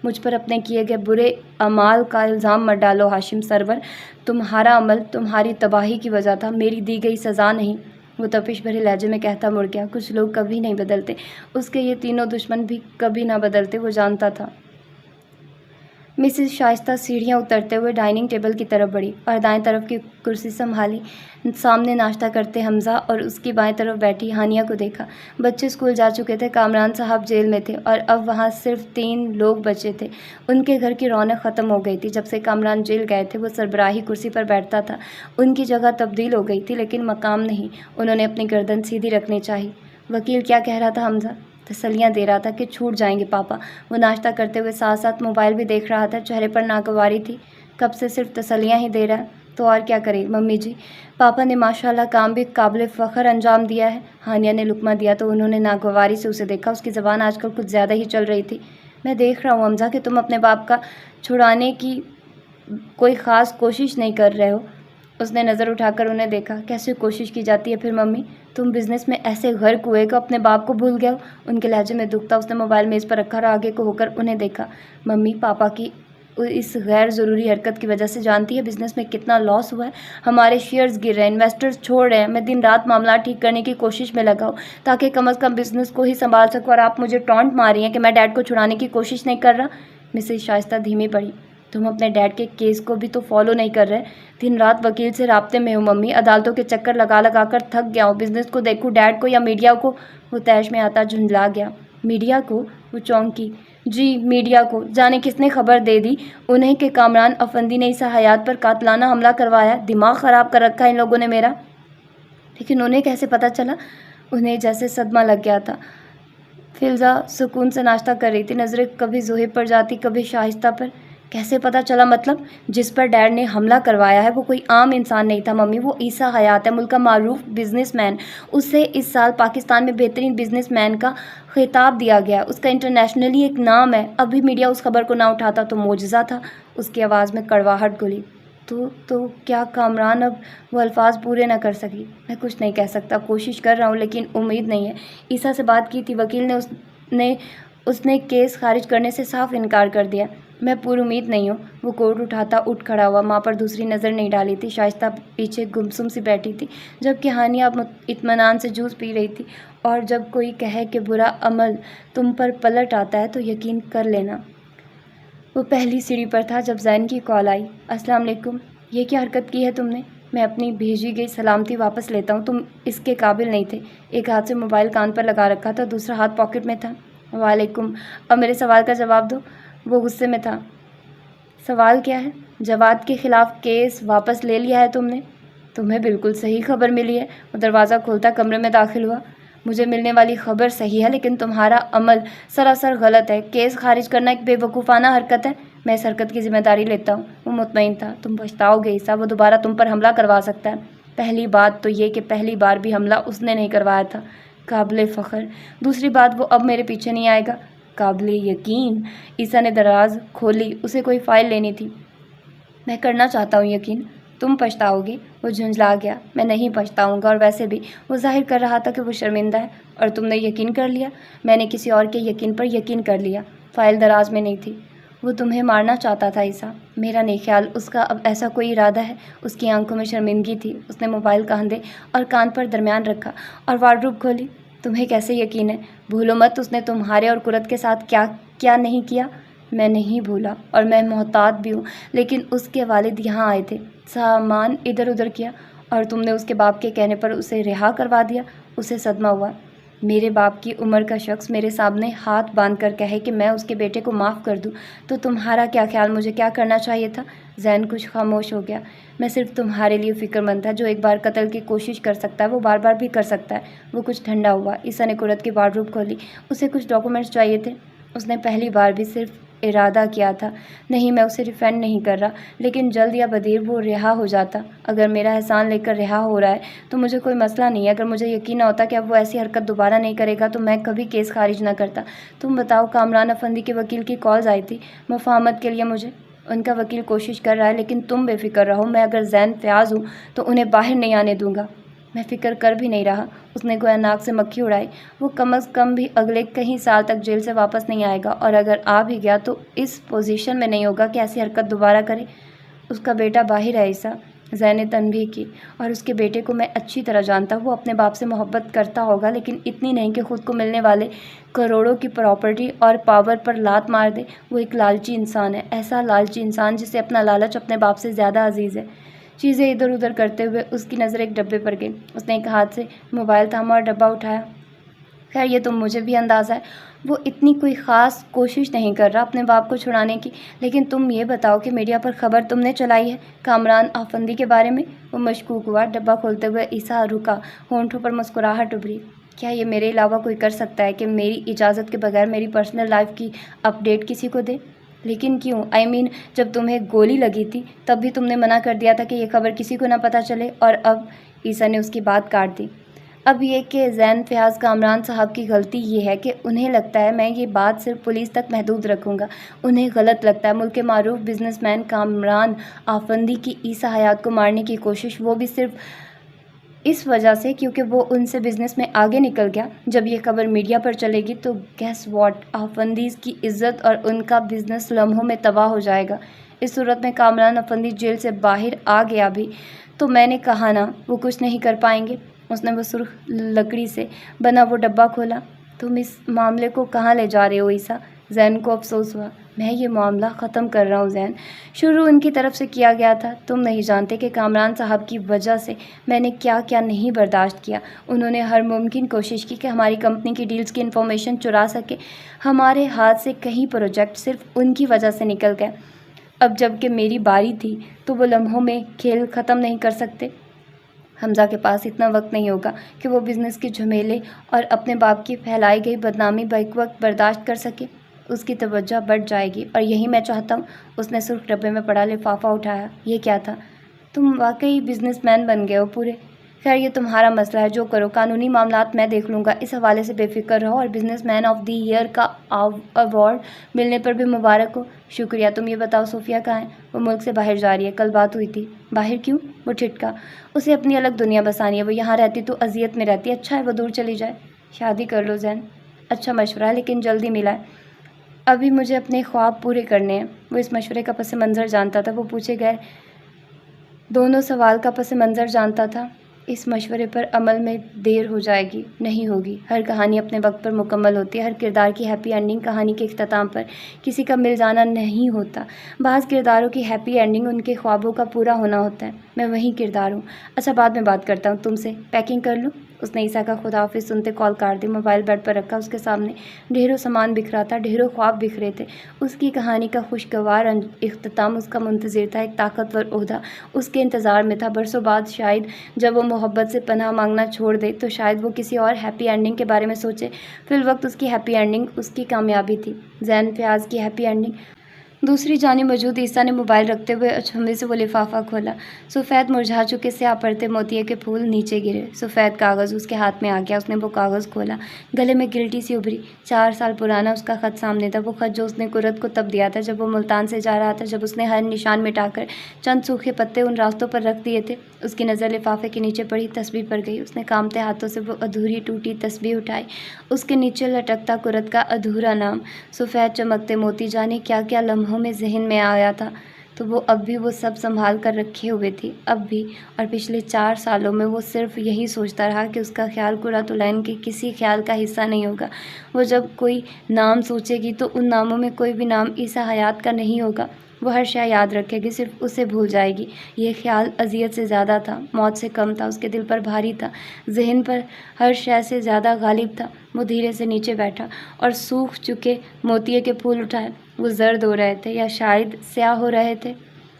[SPEAKER 1] مجھ پر اپنے کیے گئے برے اعمال کا الزام مت ڈالو ہاشم سرور، تمہارا عمل تمہاری تباہی کی وجہ تھا، میری دی گئی سزا نہیں۔ وہ تپش بھرے لہجے میں کہتا مڑ گیا۔ کچھ لوگ کبھی نہیں بدلتے، اس کے یہ تینوں دشمن بھی کبھی نہ بدلتے، وہ جانتا تھا۔ مسز شائستہ سیڑھیاں اترتے ہوئے ڈائننگ ٹیبل کی طرف بڑھی اور دائیں طرف کی کرسی سنبھالی۔ سامنے ناشتہ کرتے حمزہ اور اس کی بائیں طرف بیٹھی ہانیہ کو دیکھا۔ بچے اسکول جا چکے تھے، کامران صاحب جیل میں تھے اور اب وہاں صرف 3 لوگ بچے تھے۔ ان کے گھر کی رونق ختم ہو گئی تھی۔ جب سے کامران جیل گئے تھے وہ سربراہی کرسی پر بیٹھتا تھا۔ ان کی جگہ تبدیل ہو گئی تھی لیکن مقام نہیں۔ انہوں نے اپنی گردن سیدھی رکھنی چاہی۔ وکیل کیا کہہ رہا تھا حمزہ؟ تسلیاں دے رہا تھا کہ چھوٹ جائیں گے پاپا۔ وہ ناشتہ کرتے ہوئے ساتھ ساتھ موبائل بھی دیکھ رہا تھا۔ چہرے پر ناگواری تھی۔ کب سے صرف تسلیاں ہی دے رہا تو اور کیا کرے ممی جی؟ پاپا نے ماشاءاللہ کام بھی قابل فخر انجام دیا ہے۔ ہانیہ نے لقمہ دیا تو انہوں نے ناگواری سے اسے دیکھا۔ اس کی زبان آج کل کچھ زیادہ ہی چل رہی تھی۔ میں دیکھ رہا ہوں حمزہ کہ تم اپنے باپ کا چھڑانے کی کوئی خاص کوشش نہیں کر رہے ہو۔ اس نے نظر اٹھا کر انہیں دیکھا۔ کیسے کوشش کی جاتی ہے پھر ممی؟ تم بزنس میں ایسے غرق ہوئے کہ اپنے باپ کو بھول گئے ہو۔ ان کے لہجے میں دکھ تھا۔ اس نے موبائل میز پر رکھا اور آگے کو ہو کر انہیں دیکھا۔ ممی، پاپا کی اس غیر ضروری حرکت کی وجہ سے جانتی ہے بزنس میں کتنا لاس ہوا ہے؟ ہمارے شیئرز گر رہے ہیں، انویسٹرز چھوڑ رہے ہیں۔ میں دن رات معاملات ٹھیک کرنے کی کوشش میں لگا ہوں تاکہ کم از کم بزنس کو ہی سنبھال سکوں، اور آپ مجھے ٹونٹ مار رہی ہیں کہ میں ڈیڈ کو چھڑانے کی کوشش نہیں کر رہا۔ مسز شائستہ دھیمی پڑی۔ تم اپنے ڈیڈ کے کیس کو بھی تو فالو نہیں کر رہے۔ دن رات وکیل سے رابطے میں ہوں ممی، عدالتوں کے چکر لگا لگا کر تھک گیا ہوں۔ بزنس کو دیکھوں ڈیڈ کو یا میڈیا کو؟ وہ تیش میں آتا جھنجلا گیا۔ میڈیا کو؟ وہ چونکی۔ جی میڈیا کو۔ جانے کس نے خبر دے دی انہیں کہ کامران افندی نے عیسیٰ حیات پر قاتلانہ حملہ کروایا؟ دماغ خراب کر رکھا ان لوگوں نے میرا۔ لیکن انہیں کیسے پتہ چلا؟ انہیں جیسے صدمہ لگ گیا تھا۔ فلزا سکون سے ناشتہ کر رہی تھی۔ نظریں کبھی زہیب پر جاتی کبھی شائستہ پر۔ کیسے پتہ چلا مطلب؟ جس پر ڈیڈ نے حملہ کروایا ہے وہ کوئی عام انسان نہیں تھا ممی، وہ عیسیٰ حیات ہے، ملک کا معروف بزنس مین۔ اسے اس سال پاکستان میں بہترین بزنس مین کا خطاب دیا گیا۔ اس کا انٹرنیشنلی ایک نام ہے۔ اب بھی میڈیا اس خبر کو نہ اٹھاتا تو معجزہ تھا۔ اس کی آواز میں کڑواہٹ گھلی۔ تو کیا کامران؟ اب وہ الفاظ پورے نہ کر سکی۔ میں کچھ نہیں کہہ سکتا، کوشش کر رہا ہوں لیکن امید نہیں ہے۔ عیسیٰ سے بات کی تھی، وکیل نے اس نے کیس خارج کرنے سے صاف انکار کر دیا۔ میں پر امید نہیں ہوں۔ وہ کوٹ اٹھاتا اٹھ کھڑا ہوا۔ ماں پر دوسری نظر نہیں ڈالی تھی۔ شائستہ پیچھے گمسم سی بیٹھی تھی جبکہ ہانیہ اطمینان سے جوس پی رہی تھی۔ اور جب کوئی کہے کہ برا عمل تم پر پلٹ آتا ہے تو یقین کر لینا۔ وہ پہلی سیڑھی پر تھا جب زین کی کال آئی۔ السلام علیکم۔ یہ کیا حرکت کی ہے تم نے؟ میں اپنی بھیجی گئی سلامتی واپس لیتا ہوں، تم اس کے قابل نہیں تھے۔ ایک ہاتھ سے موبائل کان پر لگا رکھا تھا، دوسرا ہاتھ پاکٹ میں تھا۔ وعلیکم۔ اب میرے سوال کا جواب دو۔ وہ غصے میں تھا۔ سوال کیا ہے؟ جواد کے خلاف کیس واپس لے لیا ہے تم نے؟ تمہیں بالکل صحیح خبر ملی ہے۔ وہ دروازہ کھولتا کمرے میں داخل ہوا۔ مجھے ملنے والی خبر صحیح ہے لیکن تمہارا عمل سراسر غلط ہے۔ کیس خارج کرنا ایک بے وقوفانہ حرکت ہے۔ میں اس حرکت کی ذمہ داری لیتا ہوں۔ وہ مطمئن تھا۔ تم پچھتاؤ گے عیسیٰ، وہ دوبارہ تم پر حملہ کروا سکتا ہے۔ پہلی بات تو یہ کہ پہلی بار بھی حملہ اس نے نہیں کروایا تھا، قابل فخر۔ دوسری بات وہ اب میرے پیچھے نہیں آئے گا، قابل یقین۔ عیسیٰ نے دراز کھولی، اسے کوئی فائل لینی تھی۔ میں کرنا چاہتا ہوں یقین، تم پچھتاؤ گی۔ وہ جھنجلا گیا۔ میں نہیں پچھتاؤں گا، اور ویسے بھی وہ ظاہر کر رہا تھا کہ وہ شرمندہ ہے۔ اور تم نے یقین کر لیا؟ میں نے کسی اور کے یقین پر یقین کر لیا۔ فائل دراز میں نہیں تھی۔ وہ تمہیں مارنا چاہتا تھا عیسیٰ؟ میرا نہیں خیال اس کا اب ایسا کوئی ارادہ ہے۔ اس کی آنکھوں میں شرمندگی تھی۔ اس نے موبائل کاندھے اور کان پر درمیان رکھا اور وارڈروب کھولی۔ تمہیں کیسے یقین ہے؟ بھولو مت اس نے تمہارے اور قرت کے ساتھ کیا کیا نہیں کیا۔ میں نہیں بھولا اور میں محتاط بھی ہوں، لیکن اس کے والد یہاں آئے تھے، سامان ادھر ادھر کیا اور تم نے اس کے باپ کے کہنے پر اسے رہا کروا دیا۔ اسے صدمہ ہوا۔ میرے باپ کی عمر کا شخص میرے سامنے ہاتھ باندھ کر کہے کہ میں اس کے بیٹے کو معاف کر دوں تو تمہارا کیا خیال مجھے کیا کرنا چاہیے تھا؟ زین کچھ خاموش ہو گیا۔ میں صرف تمہارے لیے فکر مند تھا۔ جو ایک بار قتل کی کوشش کر سکتا ہے وہ بار بار بھی کر سکتا ہے۔ وہ کچھ ٹھنڈا ہوا۔ عیسیٰ نے قرت کی وارڈروب کھولی۔ اسے کچھ ڈاکومنٹس چاہیے تھے۔ اس نے پہلی بار بھی صرف ارادہ کیا تھا، نہیں میں اسے ریفینڈ نہیں کر رہا، لیکن جلد یا بدیر وہ رہا ہو جاتا۔ اگر میرا احسان لے کر رہا ہو رہا ہے تو مجھے کوئی مسئلہ نہیں ہے۔ اگر مجھے یقین نہ ہوتا کہ اب وہ ایسی حرکت دوبارہ نہیں کرے گا تو میں کبھی کیس خارج نہ کرتا۔ تم بتاؤ، کامران افندی کے وکیل کی کالز آئی تھی مفاہمت کے لیے مجھے۔ ان کا وکیل کوشش کر رہا ہے، لیکن تم بے فکر رہو، میں اگر زین فیاض ہوں تو انہیں باہر نہیں آنے دوں گا۔ میں فکر کر بھی نہیں رہا۔ اس نے گویا ناک سے مکھی اڑائی۔ وہ کم از کم بھی اگلے کئی سال تک جیل سے واپس نہیں آئے گا، اور اگر آ بھی گیا تو اس پوزیشن میں نہیں ہوگا کہ ایسی حرکت دوبارہ کرے۔ اس کا بیٹا باہر ہے عیسیٰ، زین نے تنبیہ کی، اور اس کے بیٹے کو میں اچھی طرح جانتا ہوں۔ وہ اپنے باپ سے محبت کرتا ہوگا، لیکن اتنی نہیں کہ خود کو ملنے والے کروڑوں کی پراپرٹی اور پاور پر لات مار دے۔ وہ ایک لالچی انسان ہے، ایسا لالچی انسان جسے اپنا لالچ اپنے باپ سے زیادہ عزیز ہے۔ چیزیں ادھر ادھر کرتے ہوئے اس کی نظر ایک ڈبے پر گئی۔ اس نے ایک ہاتھ سے موبائل تھاما اور ڈبہ اٹھایا۔ خیر یہ تو مجھے بھی اندازہ ہے، وہ اتنی کوئی خاص کوشش نہیں کر رہا اپنے باپ کو چھڑانے کی، لیکن تم یہ بتاؤ کہ میڈیا پر خبر تم نے چلائی ہے کامران آفندی کے بارے میں؟ وہ مشکوک ہوا۔ ڈبہ کھولتے ہوئے عیسیٰ رکا، ہونٹوں پر مسکراہٹ ابھری۔ کیا یہ میرے علاوہ کوئی کر سکتا ہے کہ میری اجازت کے بغیر میری پرسنل لائف کی اپڈیٹ کسی کو دے؟ لیکن کیوں؟ جب تمہیں گولی لگی تھی تب بھی تم نے منع کر دیا تھا کہ یہ خبر کسی کو نہ پتہ چلے، اور اب؟ عیسیٰ نے اس کی بات کاٹ دی۔ اب یہ کہ زین فیاض کامران صاحب کی غلطی یہ ہے کہ انہیں لگتا ہے میں یہ بات صرف پولیس تک محدود رکھوں گا۔ انہیں غلط لگتا ہے ملک کے معروف بزنس مین کامران آفندی کی عیسیٰ حیات کو مارنے کی کوشش، وہ بھی صرف اس وجہ سے کیونکہ وہ ان سے بزنس میں آگے نکل گیا۔ جب یہ خبر میڈیا پر چلے گی تو گیس واٹ، آفندیز کی عزت اور ان کا بزنس لمحوں میں تباہ ہو جائے گا۔ اس صورت میں کامران آفندی جیل سے باہر آ گیا بھی تو میں نے کہا نا وہ کچھ نہیں کر پائیں گے۔ اس نے وہ سرخ لکڑی سے بنا وہ ڈبہ کھولا۔ تم اس معاملے کو کہاں لے جا رہے ہو عیسیٰ؟ زین کو افسوس ہوا۔ میں یہ معاملہ ختم کر رہا ہوں زین، شروع ان کی طرف سے کیا گیا تھا۔ تم نہیں جانتے کہ کامران صاحب کی وجہ سے میں نے کیا کیا نہیں برداشت کیا۔ انہوں نے ہر ممکن کوشش کی کہ ہماری کمپنی کی ڈیلز کی انفارمیشن چرا سکے۔ ہمارے ہاتھ سے کئی پروجیکٹ صرف ان کی وجہ سے نکل گئے۔ اب جب کہ میری باری تھی تو وہ لمحوں میں کھیل ختم نہیں کر سکتے۔ حمزہ کے پاس اتنا وقت نہیں ہوگا کہ وہ بزنس کے جھمیلے اور اپنے باپ کی پھیلائی گئی بدنامی بیک وقت برداشت کر سکے۔ اس کی توجہ بڑھ جائے گی، اور یہی میں چاہتا ہوں۔ اس نے سرخ ڈبے میں پڑا لفافہ اٹھایا۔ یہ کیا تھا؟ تم واقعی بزنس مین بن گئے ہو پورے۔ خیر یہ تمہارا مسئلہ ہے، جو کرو، قانونی معاملات میں دیکھ لوں گا۔ اس حوالے سے بے فکر رہو، اور business man of the year کا ایوارڈ ملنے پر بھی مبارک ہو۔ شکریہ۔ تم یہ بتاؤ صوفیہ کہاں ہے؟ وہ ملک سے باہر جا رہی ہے، کل بات ہوئی تھی۔ باہر کیوں؟ وہ ٹھٹکا۔ اسے اپنی الگ دنیا بسانی ہے، وہ یہاں رہتی تو اذیت میں رہتی۔ اچھا ہے وہ دور چلی جائے۔ شادی کر لو زین۔ اچھا مشورہ ہے، لیکن جلدی ملا ہے۔ ابھی مجھے اپنے خواب پورے کرنے ہیں۔ وہ اس مشورے کا پس منظر جانتا تھا، وہ پوچھے گئے دونوں سوال کا پس منظر جانتا تھا۔ اس مشورے پر عمل میں دیر ہو جائے گی۔ نہیں ہوگی۔ ہر کہانی اپنے وقت پر مکمل ہوتی ہے۔ ہر کردار کی ہیپی اینڈنگ کہانی کے اختتام پر کسی کا مل جانا نہیں ہوتا۔ بعض کرداروں کی ہیپی اینڈنگ ان کے خوابوں کا پورا ہونا ہوتا ہے۔ میں وہی کردار ہوں۔ اچھا بعد میں بات کرتا ہوں تم سے۔ پیکنگ کر لوں؟ اس نے عیسیٰ کا خداحافظ سنتے کال کاٹ دی۔ موبائل بیڈ پر رکھا، اس کے سامنے ڈھیروں سامان بکھرا تھا، ڈھیروں خواب بکھرے تھے۔ اس کی کہانی کا خوشگوار اختتام اس کا منتظر تھا۔ ایک طاقتور عہدہ اس کے انتظار میں تھا۔ برسوں بعد شاید جب وہ محبت سے پناہ مانگنا چھوڑ دے تو شاید وہ کسی اور ہیپی اینڈنگ کے بارے میں سوچے۔ فی الوقت اس کی ہیپی اینڈنگ اس کی کامیابی تھی۔ زین فیاض کی ہیپی اینڈنگ۔ دوسری جانب موجود عیسیٰ نے موبائل رکھتے ہوئے اچنبھے سے وہ لفافہ کھولا۔ سفید مرجھا چکے سیاہ پڑتے موتیے کے پھول نیچے گرے۔ سفید کاغذ اس کے ہاتھ میں آ گیا۔ اس نے وہ کاغذ کھولا، گلے میں گلٹی سی ابھری۔ 4 سال پرانا اس کا خط سامنے تھا، وہ خط جو اس نے قرت کو تب دیا تھا جب وہ ملتان سے جا رہا تھا، جب اس نے ہر نشان مٹا کر چند سوکھے پتے ان راستوں پر رکھ دیے تھے۔ اس کی نظر لفافے کے نیچے پڑی تسبیح پر گئی۔ اس نے کانپتے ہاتھوں سے وہ ادھوری ٹوٹی تسبیح اٹھائی۔ اس کے نیچے لٹکتا قرت کا ادھورا نام، سفید چمکتے موتی، جانے کیا کیا لمحوں میں ذہن میں آیا تھا، تو وہ اب بھی وہ سب سنبھال کر رکھے ہوئے تھی۔ اب بھی اور پچھلے 4 سالوں میں وہ صرف یہی سوچتا رہا کہ اس کا خیال قرۃ العین کے کسی خیال کا حصہ نہیں ہوگا۔ وہ جب کوئی نام سوچے گی تو ان ناموں میں کوئی بھی نام عیسیٰ حیات کا نہیں ہوگا۔ وہ ہر شے یاد رکھے گی، صرف اسے بھول جائے گی۔ یہ خیال اذیت سے زیادہ تھا، موت سے کم تھا، اس کے دل پر بھاری تھا، ذہن پر ہر شے سے زیادہ غالب تھا۔ وہ دھیرے سے نیچے بیٹھا اور سوکھ چکے موتیے کے پھول اٹھائے۔ وہ زرد ہو رہے تھے یا شاید سیاہ ہو رہے تھے۔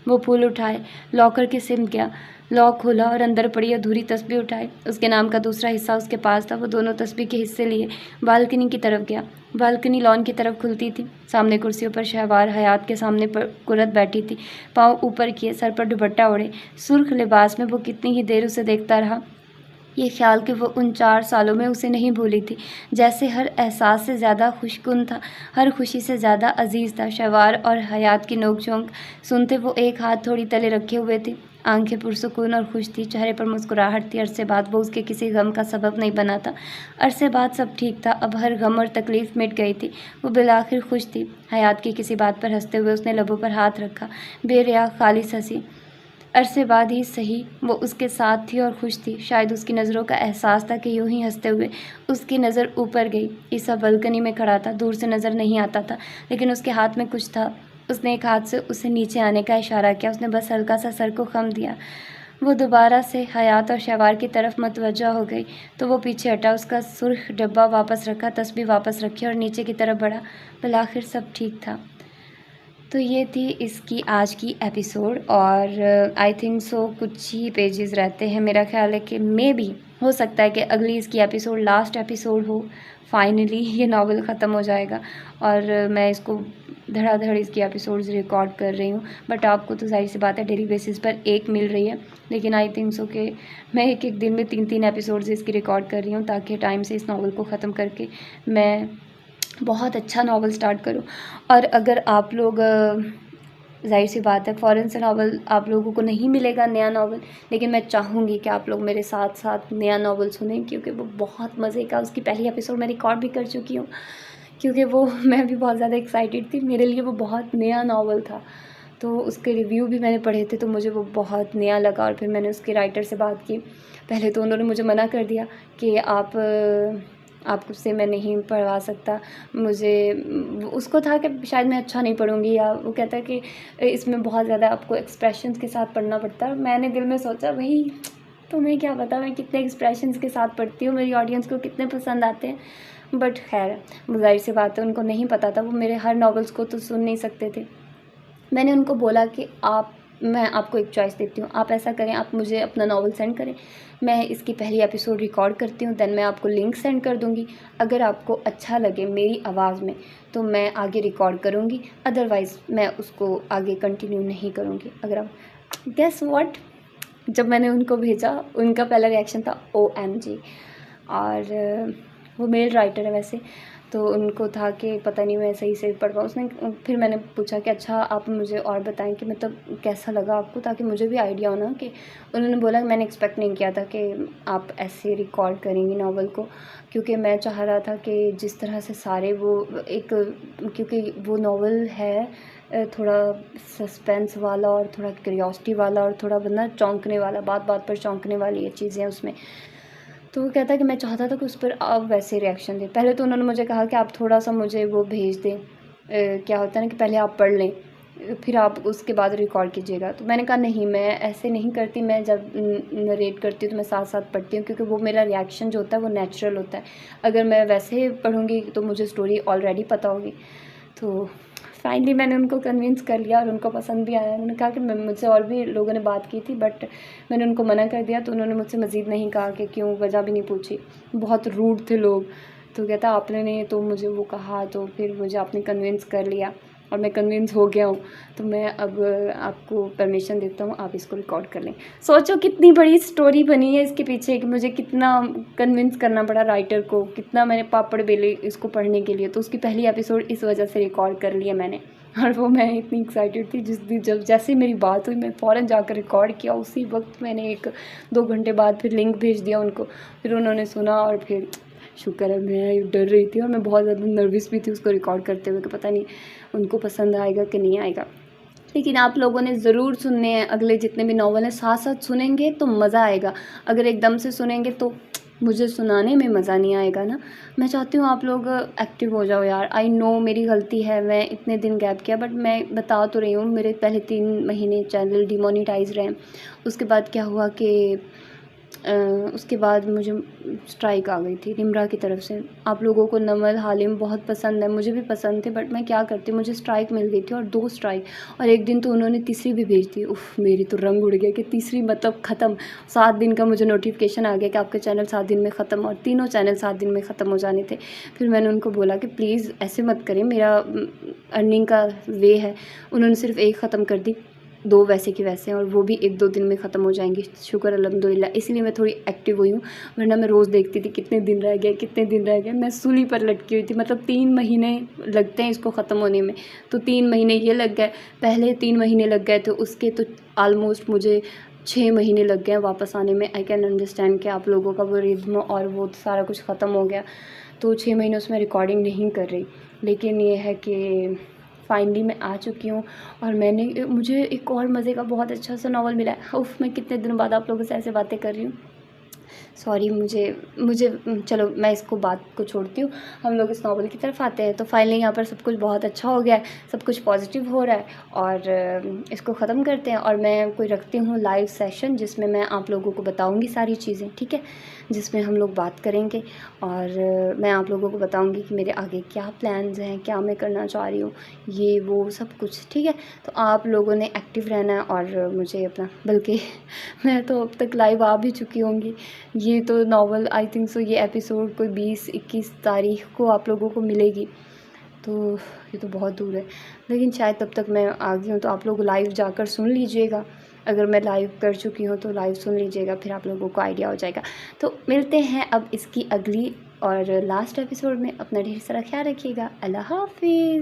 [SPEAKER 1] وہ پھول اٹھائے، لاکر کی سمت گیا، لاک کھولا اور اندر پڑی ادھوری تسبیح اٹھائی۔ اس کے نام کا دوسرا حصہ اس کے پاس تھا۔ وہ دونوں تسبیح کے حصے لیے بالکنی کی طرف گیا۔ بالکنی لان کی طرف کھلتی تھی۔ سامنے کرسیوں پر شہوار حیات کے سامنے قرت بیٹھی تھی، پاؤں اوپر کیے، سر پر دوپٹہ اوڑھے، سرخ لباس میں۔ وہ کتنی ہی دیر اسے دیکھتا رہا، یہ خیال کہ وہ ان 4 سالوں میں اسے نہیں بھولی تھی، جیسے ہر احساس سے زیادہ خوشگن تھا، ہر خوشی سے زیادہ عزیز تھا۔ شہوار اور حیات کی نوک جھونک سنتے وہ ایک ہاتھ تھوڑی تلے رکھے ہوئے تھی، آنکھیں پرسکون اور خوش تھی، چہرے پر مسکراہٹ تھی۔ عرصے بعد وہ اس کے کسی غم کا سبب نہیں بنا تھا، عرصے بعد سب ٹھیک تھا، اب ہر غم اور تکلیف مٹ گئی تھی، وہ بالآخر خوش تھی۔ حیات کی کسی بات پر ہنستے ہوئے اس نے لبوں پر ہاتھ رکھا، بے ریا خالص ہنسی۔ عرصے بعد ہی صحیح وہ اس کے ساتھ تھی اور خوش تھی. شاید اس کی نظروں کا احساس تھا کہ یوں ہی ہنستے ہوئے اس کی نظر اوپر گئی. عیسیٰ بالکنی میں کھڑا تھا. دور سے نظر نہیں آتا تھا لیکن اس کے ہاتھ میں کچھ تھا. اس نے ایک ہاتھ سے اسے نیچے آنے کا اشارہ کیا. اس نے بس ہلکا سا سر کو خم دیا. وہ دوبارہ سے حیات اور شہوار کی طرف متوجہ ہو گئی تو وہ پیچھے ہٹا. اس کا سرخ ڈبہ واپس رکھا, تسبیح واپس رکھی اور نیچے کی طرف بڑھا. بالآخر سب ٹھیک تھا. تو یہ تھی اس کی آج کی ایپیسوڈ اور آئی تھنک سو کچھ ہی پیجز رہتے ہیں. میرا خیال ہے کہ مے بی ہو سکتا ہے کہ اگلی اس کی ایپیسوڈ لاسٹ ایپیسوڈ ہو. فائنلی یہ ناول ختم ہو جائے گا اور میں اس کو دھڑا دھڑ اس کی ایپیسوڈز ریکارڈ کر رہی ہوں. بٹ آپ کو تو ظاہر سی بات ہے ڈیلی بیسس پر ایک مل رہی ہے, لیکن آئی تھنک سو کہ میں ایک دن میں 3 ایپیسوڈز اس کی ریکارڈ کر رہی ہوں تاکہ ٹائم سے اس ناول کو ختم کر کے میں بہت اچھا ناول سٹارٹ کروں. اور اگر آپ لوگ ظاہر سی بات ہے فوراً سے ناول آپ لوگوں کو نہیں ملے گا نیا ناول, لیکن میں چاہوں گی کہ آپ لوگ میرے ساتھ ساتھ نیا ناول سنیں کیونکہ وہ بہت مزے کا. اس کی پہلی ایپیسوڈ میں ریکارڈ بھی کر چکی ہوں کیونکہ وہ میں بھی بہت زیادہ ایکسائٹیڈ تھی. میرے لیے وہ بہت نیا ناول تھا تو اس کے ریویو بھی میں نے پڑھے تھے تو مجھے وہ بہت نیا لگا. اور پھر میں نے اس کے رائٹر سے بات کی. پہلے تو انہوں نے مجھے منع کر دیا کہ آپ سے میں نہیں پڑھوا سکتا. مجھے اس کو تھا کہ شاید میں اچھا نہیں پڑھوں گی, یا وہ کہتا ہے کہ اس میں بہت زیادہ آپ کو ایکسپریشنز کے ساتھ پڑھنا پڑتا ہے. میں نے دل میں سوچا بھائی تمہیں کیا پتا میں کتنے ایکسپریشنز کے ساتھ پڑھتی ہوں, میری آڈینس کو کتنے پسند آتے ہیں. بٹ خیر ظاہر سی بات ہے ان کو نہیں پتہ تھا, وہ میرے ہر ناولز کو تو سن نہیں سکتے تھے. میں نے ان کو بولا کہ میں آپ کو ایک چوائس دیتی ہوں, آپ ایسا کریں آپ مجھے اپنا ناول سینڈ کریں, میں اس کی پہلی ایپیسوڈ ریکارڈ کرتی ہوں, دین میں آپ کو لنک سینڈ کر دوں گی. اگر آپ کو اچھا لگے میری آواز میں تو میں آگے ریکارڈ کروں گی, ادروائز میں اس کو آگے کنٹینیو نہیں کروں گی. اگر آپ گیس واٹ, جب میں نے ان کو بھیجا ان کا پہلا ریئیکشن تھا OMG. اور وہ میل رائٹر ہے ویسے, تو ان کو تھا کہ پتہ نہیں میں صحیح سے پڑھ پاؤں. پھر میں نے پوچھا کہ اچھا آپ مجھے اور بتائیں کہ مطلب کیسا لگا آپ کو, تاکہ مجھے بھی آئیڈیا ہونا کہ. انہوں نے بولا میں نے ایکسپیکٹ نہیں کیا تھا کہ آپ ایسے ریکارڈ کریں گی ناول کو, کیونکہ میں چاہ رہا تھا کہ جس طرح سے سارے وہ ایک, کیونکہ وہ ناول ہے تھوڑا سسپینس والا اور تھوڑا کیوریوسٹی والا اور تھوڑا بندہ چونکنے والا, بات بات پر چونکنے والی یہ چیزیں اس میں. تو وہ کہتا ہے کہ میں چاہتا تھا کہ اس پر آپ ویسے ریئیکشن دیں. پہلے تو انہوں نے مجھے کہا کہ آپ تھوڑا سا مجھے وہ بھیج دیں, کیا ہوتا ہے نا کہ پہلے آپ پڑھ لیں پھر آپ اس کے بعد ریکارڈ کیجیے گا. تو میں نے کہا نہیں میں ایسے نہیں کرتی, میں جب نریٹ کرتی ہوں تو میں ساتھ ساتھ پڑھتی ہوں کیونکہ وہ میرا ریئیکشن جو ہوتا ہے وہ نیچرل ہوتا ہے. اگر میں ویسے پڑھوں گی تو مجھے اسٹوری آلریڈی پتہ ہوگی. تو فائنلی میں نے ان کو کنونس کر لیا اور ان کو پسند بھی آیا. انہوں نے کہا کہ مجھ سے اور بھی لوگوں نے بات کی تھی بٹ میں نے ان کو منع کر دیا, تو انہوں نے مجھ سے مزید نہیں کہا کہ کیوں, وجہ بھی نہیں پوچھی. بہت روڈ تھے لوگ. تو کہتا آپ نے تو مجھے وہ کہا تو پھر مجھے آپ نے کنونس کر لیا اور میں کنونس ہو گیا ہوں, تو میں اب آپ کو پرمیشن دیتا ہوں آپ اس کو ریکارڈ کر لیں. سوچو کتنی بڑی اسٹوری بنی ہے اس کے پیچھے کہ مجھے کتنا کنونس کرنا پڑا رائٹر کو, کتنا میں نے پاپڑ بیلے اس کو پڑھنے کے لیے. تو اس کی پہلی ایپیسوڈ اس وجہ سے ریکارڈ کر لی ہے میں نے, اور وہ میں اتنی ایکسائٹیڈ تھی جب جیسے میری بات ہوئی میں فوراً جا کر ریکارڈ کیا. اسی وقت میں نے 1-2 گھنٹے بعد پھر لنک بھیج دیا ان کو, پھر انہوں نے سنا اور پھر شکر ہے. میں ڈر رہی تھی اور میں بہت زیادہ نروس بھی تھی اس کو ریکارڈ کرتے ہوئے کہ پتہ نہیں ان کو پسند آئے گا کہ نہیں آئے گا. لیکن آپ لوگوں نے ضرور سننے ہیں اگلے جتنے بھی ناول ہیں, ساتھ ساتھ سنیں گے تو مزہ آئے گا. اگر ایک دم سے سنیں گے تو مجھے سنانے میں مزہ نہیں آئے گا نا. میں چاہتی ہوں آپ لوگ ایکٹیو ہو جاؤ یار. آئی نو میری غلطی ہے, میں اتنے دن گیپ کیا, بٹ میں بتا تو رہی ہوں میرے پہلے 3 مہینے چینل ڈیمونیٹائز رہے. اس کے بعد کیا ہوا کہ اس کے بعد مجھے اسٹرائک آ گئی تھی نمرا کی طرف سے. آپ لوگوں کو نمل حالم بہت پسند ہے, مجھے بھی پسند تھے, بٹ میں کیا کرتی, مجھے اسٹرائک مل گئی تھی اور 2 اسٹرائک, اور ایک دن تو انہوں نے تیسری بھی بھیج دی. میری تو رنگ اڑ گیا کہ تیسری مطلب ختم. 7 دن کا مجھے نوٹیفیکیشن آ گیا کہ آپ کا چینل 7 دن میں ختم, اور تینوں چینل 7 دن میں ختم ہو جانے تھے. پھر میں نے ان کو بولا کہ پلیز ایسے مت کریں, میرا ارننگ کا وے ہے. انہوں نے صرف 1 ختم کر دی, 2 ویسے کی ویسے ہیں, اور وہ بھی 1-2 دن میں ختم ہو جائیں گی. شکر الحمدللہ, اس لیے میں تھوڑی ایکٹیو ہوئی ہوں, ورنہ میں روز دیکھتی تھی کتنے دن رہ گئے. میں سولی پر لٹکی ہوئی تھی, مطلب 3 مہینے لگتے ہیں اس کو ختم ہونے میں, تو 3 مہینے یہ لگ گئے, پہلے 3 مہینے لگ گئے تو اس کے تو آلموسٹ مجھے 6 مہینے لگ گئے واپس آنے میں. آئی کین انڈرسٹینڈ کہ آپ لوگوں کا وہ ریدم اور وہ سارا کچھ ختم ہو گیا, تو 6 مہینوں سے میں ریکارڈنگ نہیں کر رہی. لیکن یہ ہے کہ فائنلی میں آ چکی ہوں، اور مجھے ایک اور مزے کا بہت اچھا سا ناول ملا ہے. میں کتنے دنوں بعد آپ لوگوں سے ایسے باتیں کر رہی ہوں. سوری، مجھے چلو میں اس کو بات کو چھوڑتی ہوں. ہم لوگ اس ناول کی طرف آتے ہیں. تو فائنلی یہاں پر سب کچھ بہت اچھا ہو گیا ہے، سب کچھ پازیٹیو ہو رہا ہے، اور اس کو ختم کرتے ہیں. اور میں کوئی رکھتی ہوں لائیو سیشن جس میں میں آپ لوگوں کو بتاؤں گی ساری چیزیں، ٹھیک ہے، جس میں ہم لوگ بات کریں گے، اور میں آپ لوگوں کو بتاؤں گی کہ میرے آگے کیا پلانز ہیں، کیا میں کرنا چاہ رہی ہوں، یہ وہ سب کچھ، ٹھیک ہے. تو آپ لوگوں نے ایکٹیو رہنا ہے اور مجھے اپنا، بلکہ میں تو اب تک لائیو آ بھی چکی ہوں گی. یہ تو ناول آئی تھنک سو یہ ایپیسوڈ کوئی 20-21 تاریخ کو آپ لوگوں کو ملے گی. تو یہ تو بہت دور ہے، لیکن شاید تب تک میں آ گئی ہوں. تو آپ لوگ لائیو جا کر سن لیجئے گا. اگر میں لائیو کر چکی ہوں تو لائیو سن لیجئے گا، پھر آپ لوگوں کو آئیڈیا ہو جائے گا. تو ملتے ہیں اب اس کی اگلی اور لاسٹ ایپیسوڈ میں. اپنا ڈھیر سارا خیال رکھیے گا. اللہ حافظ.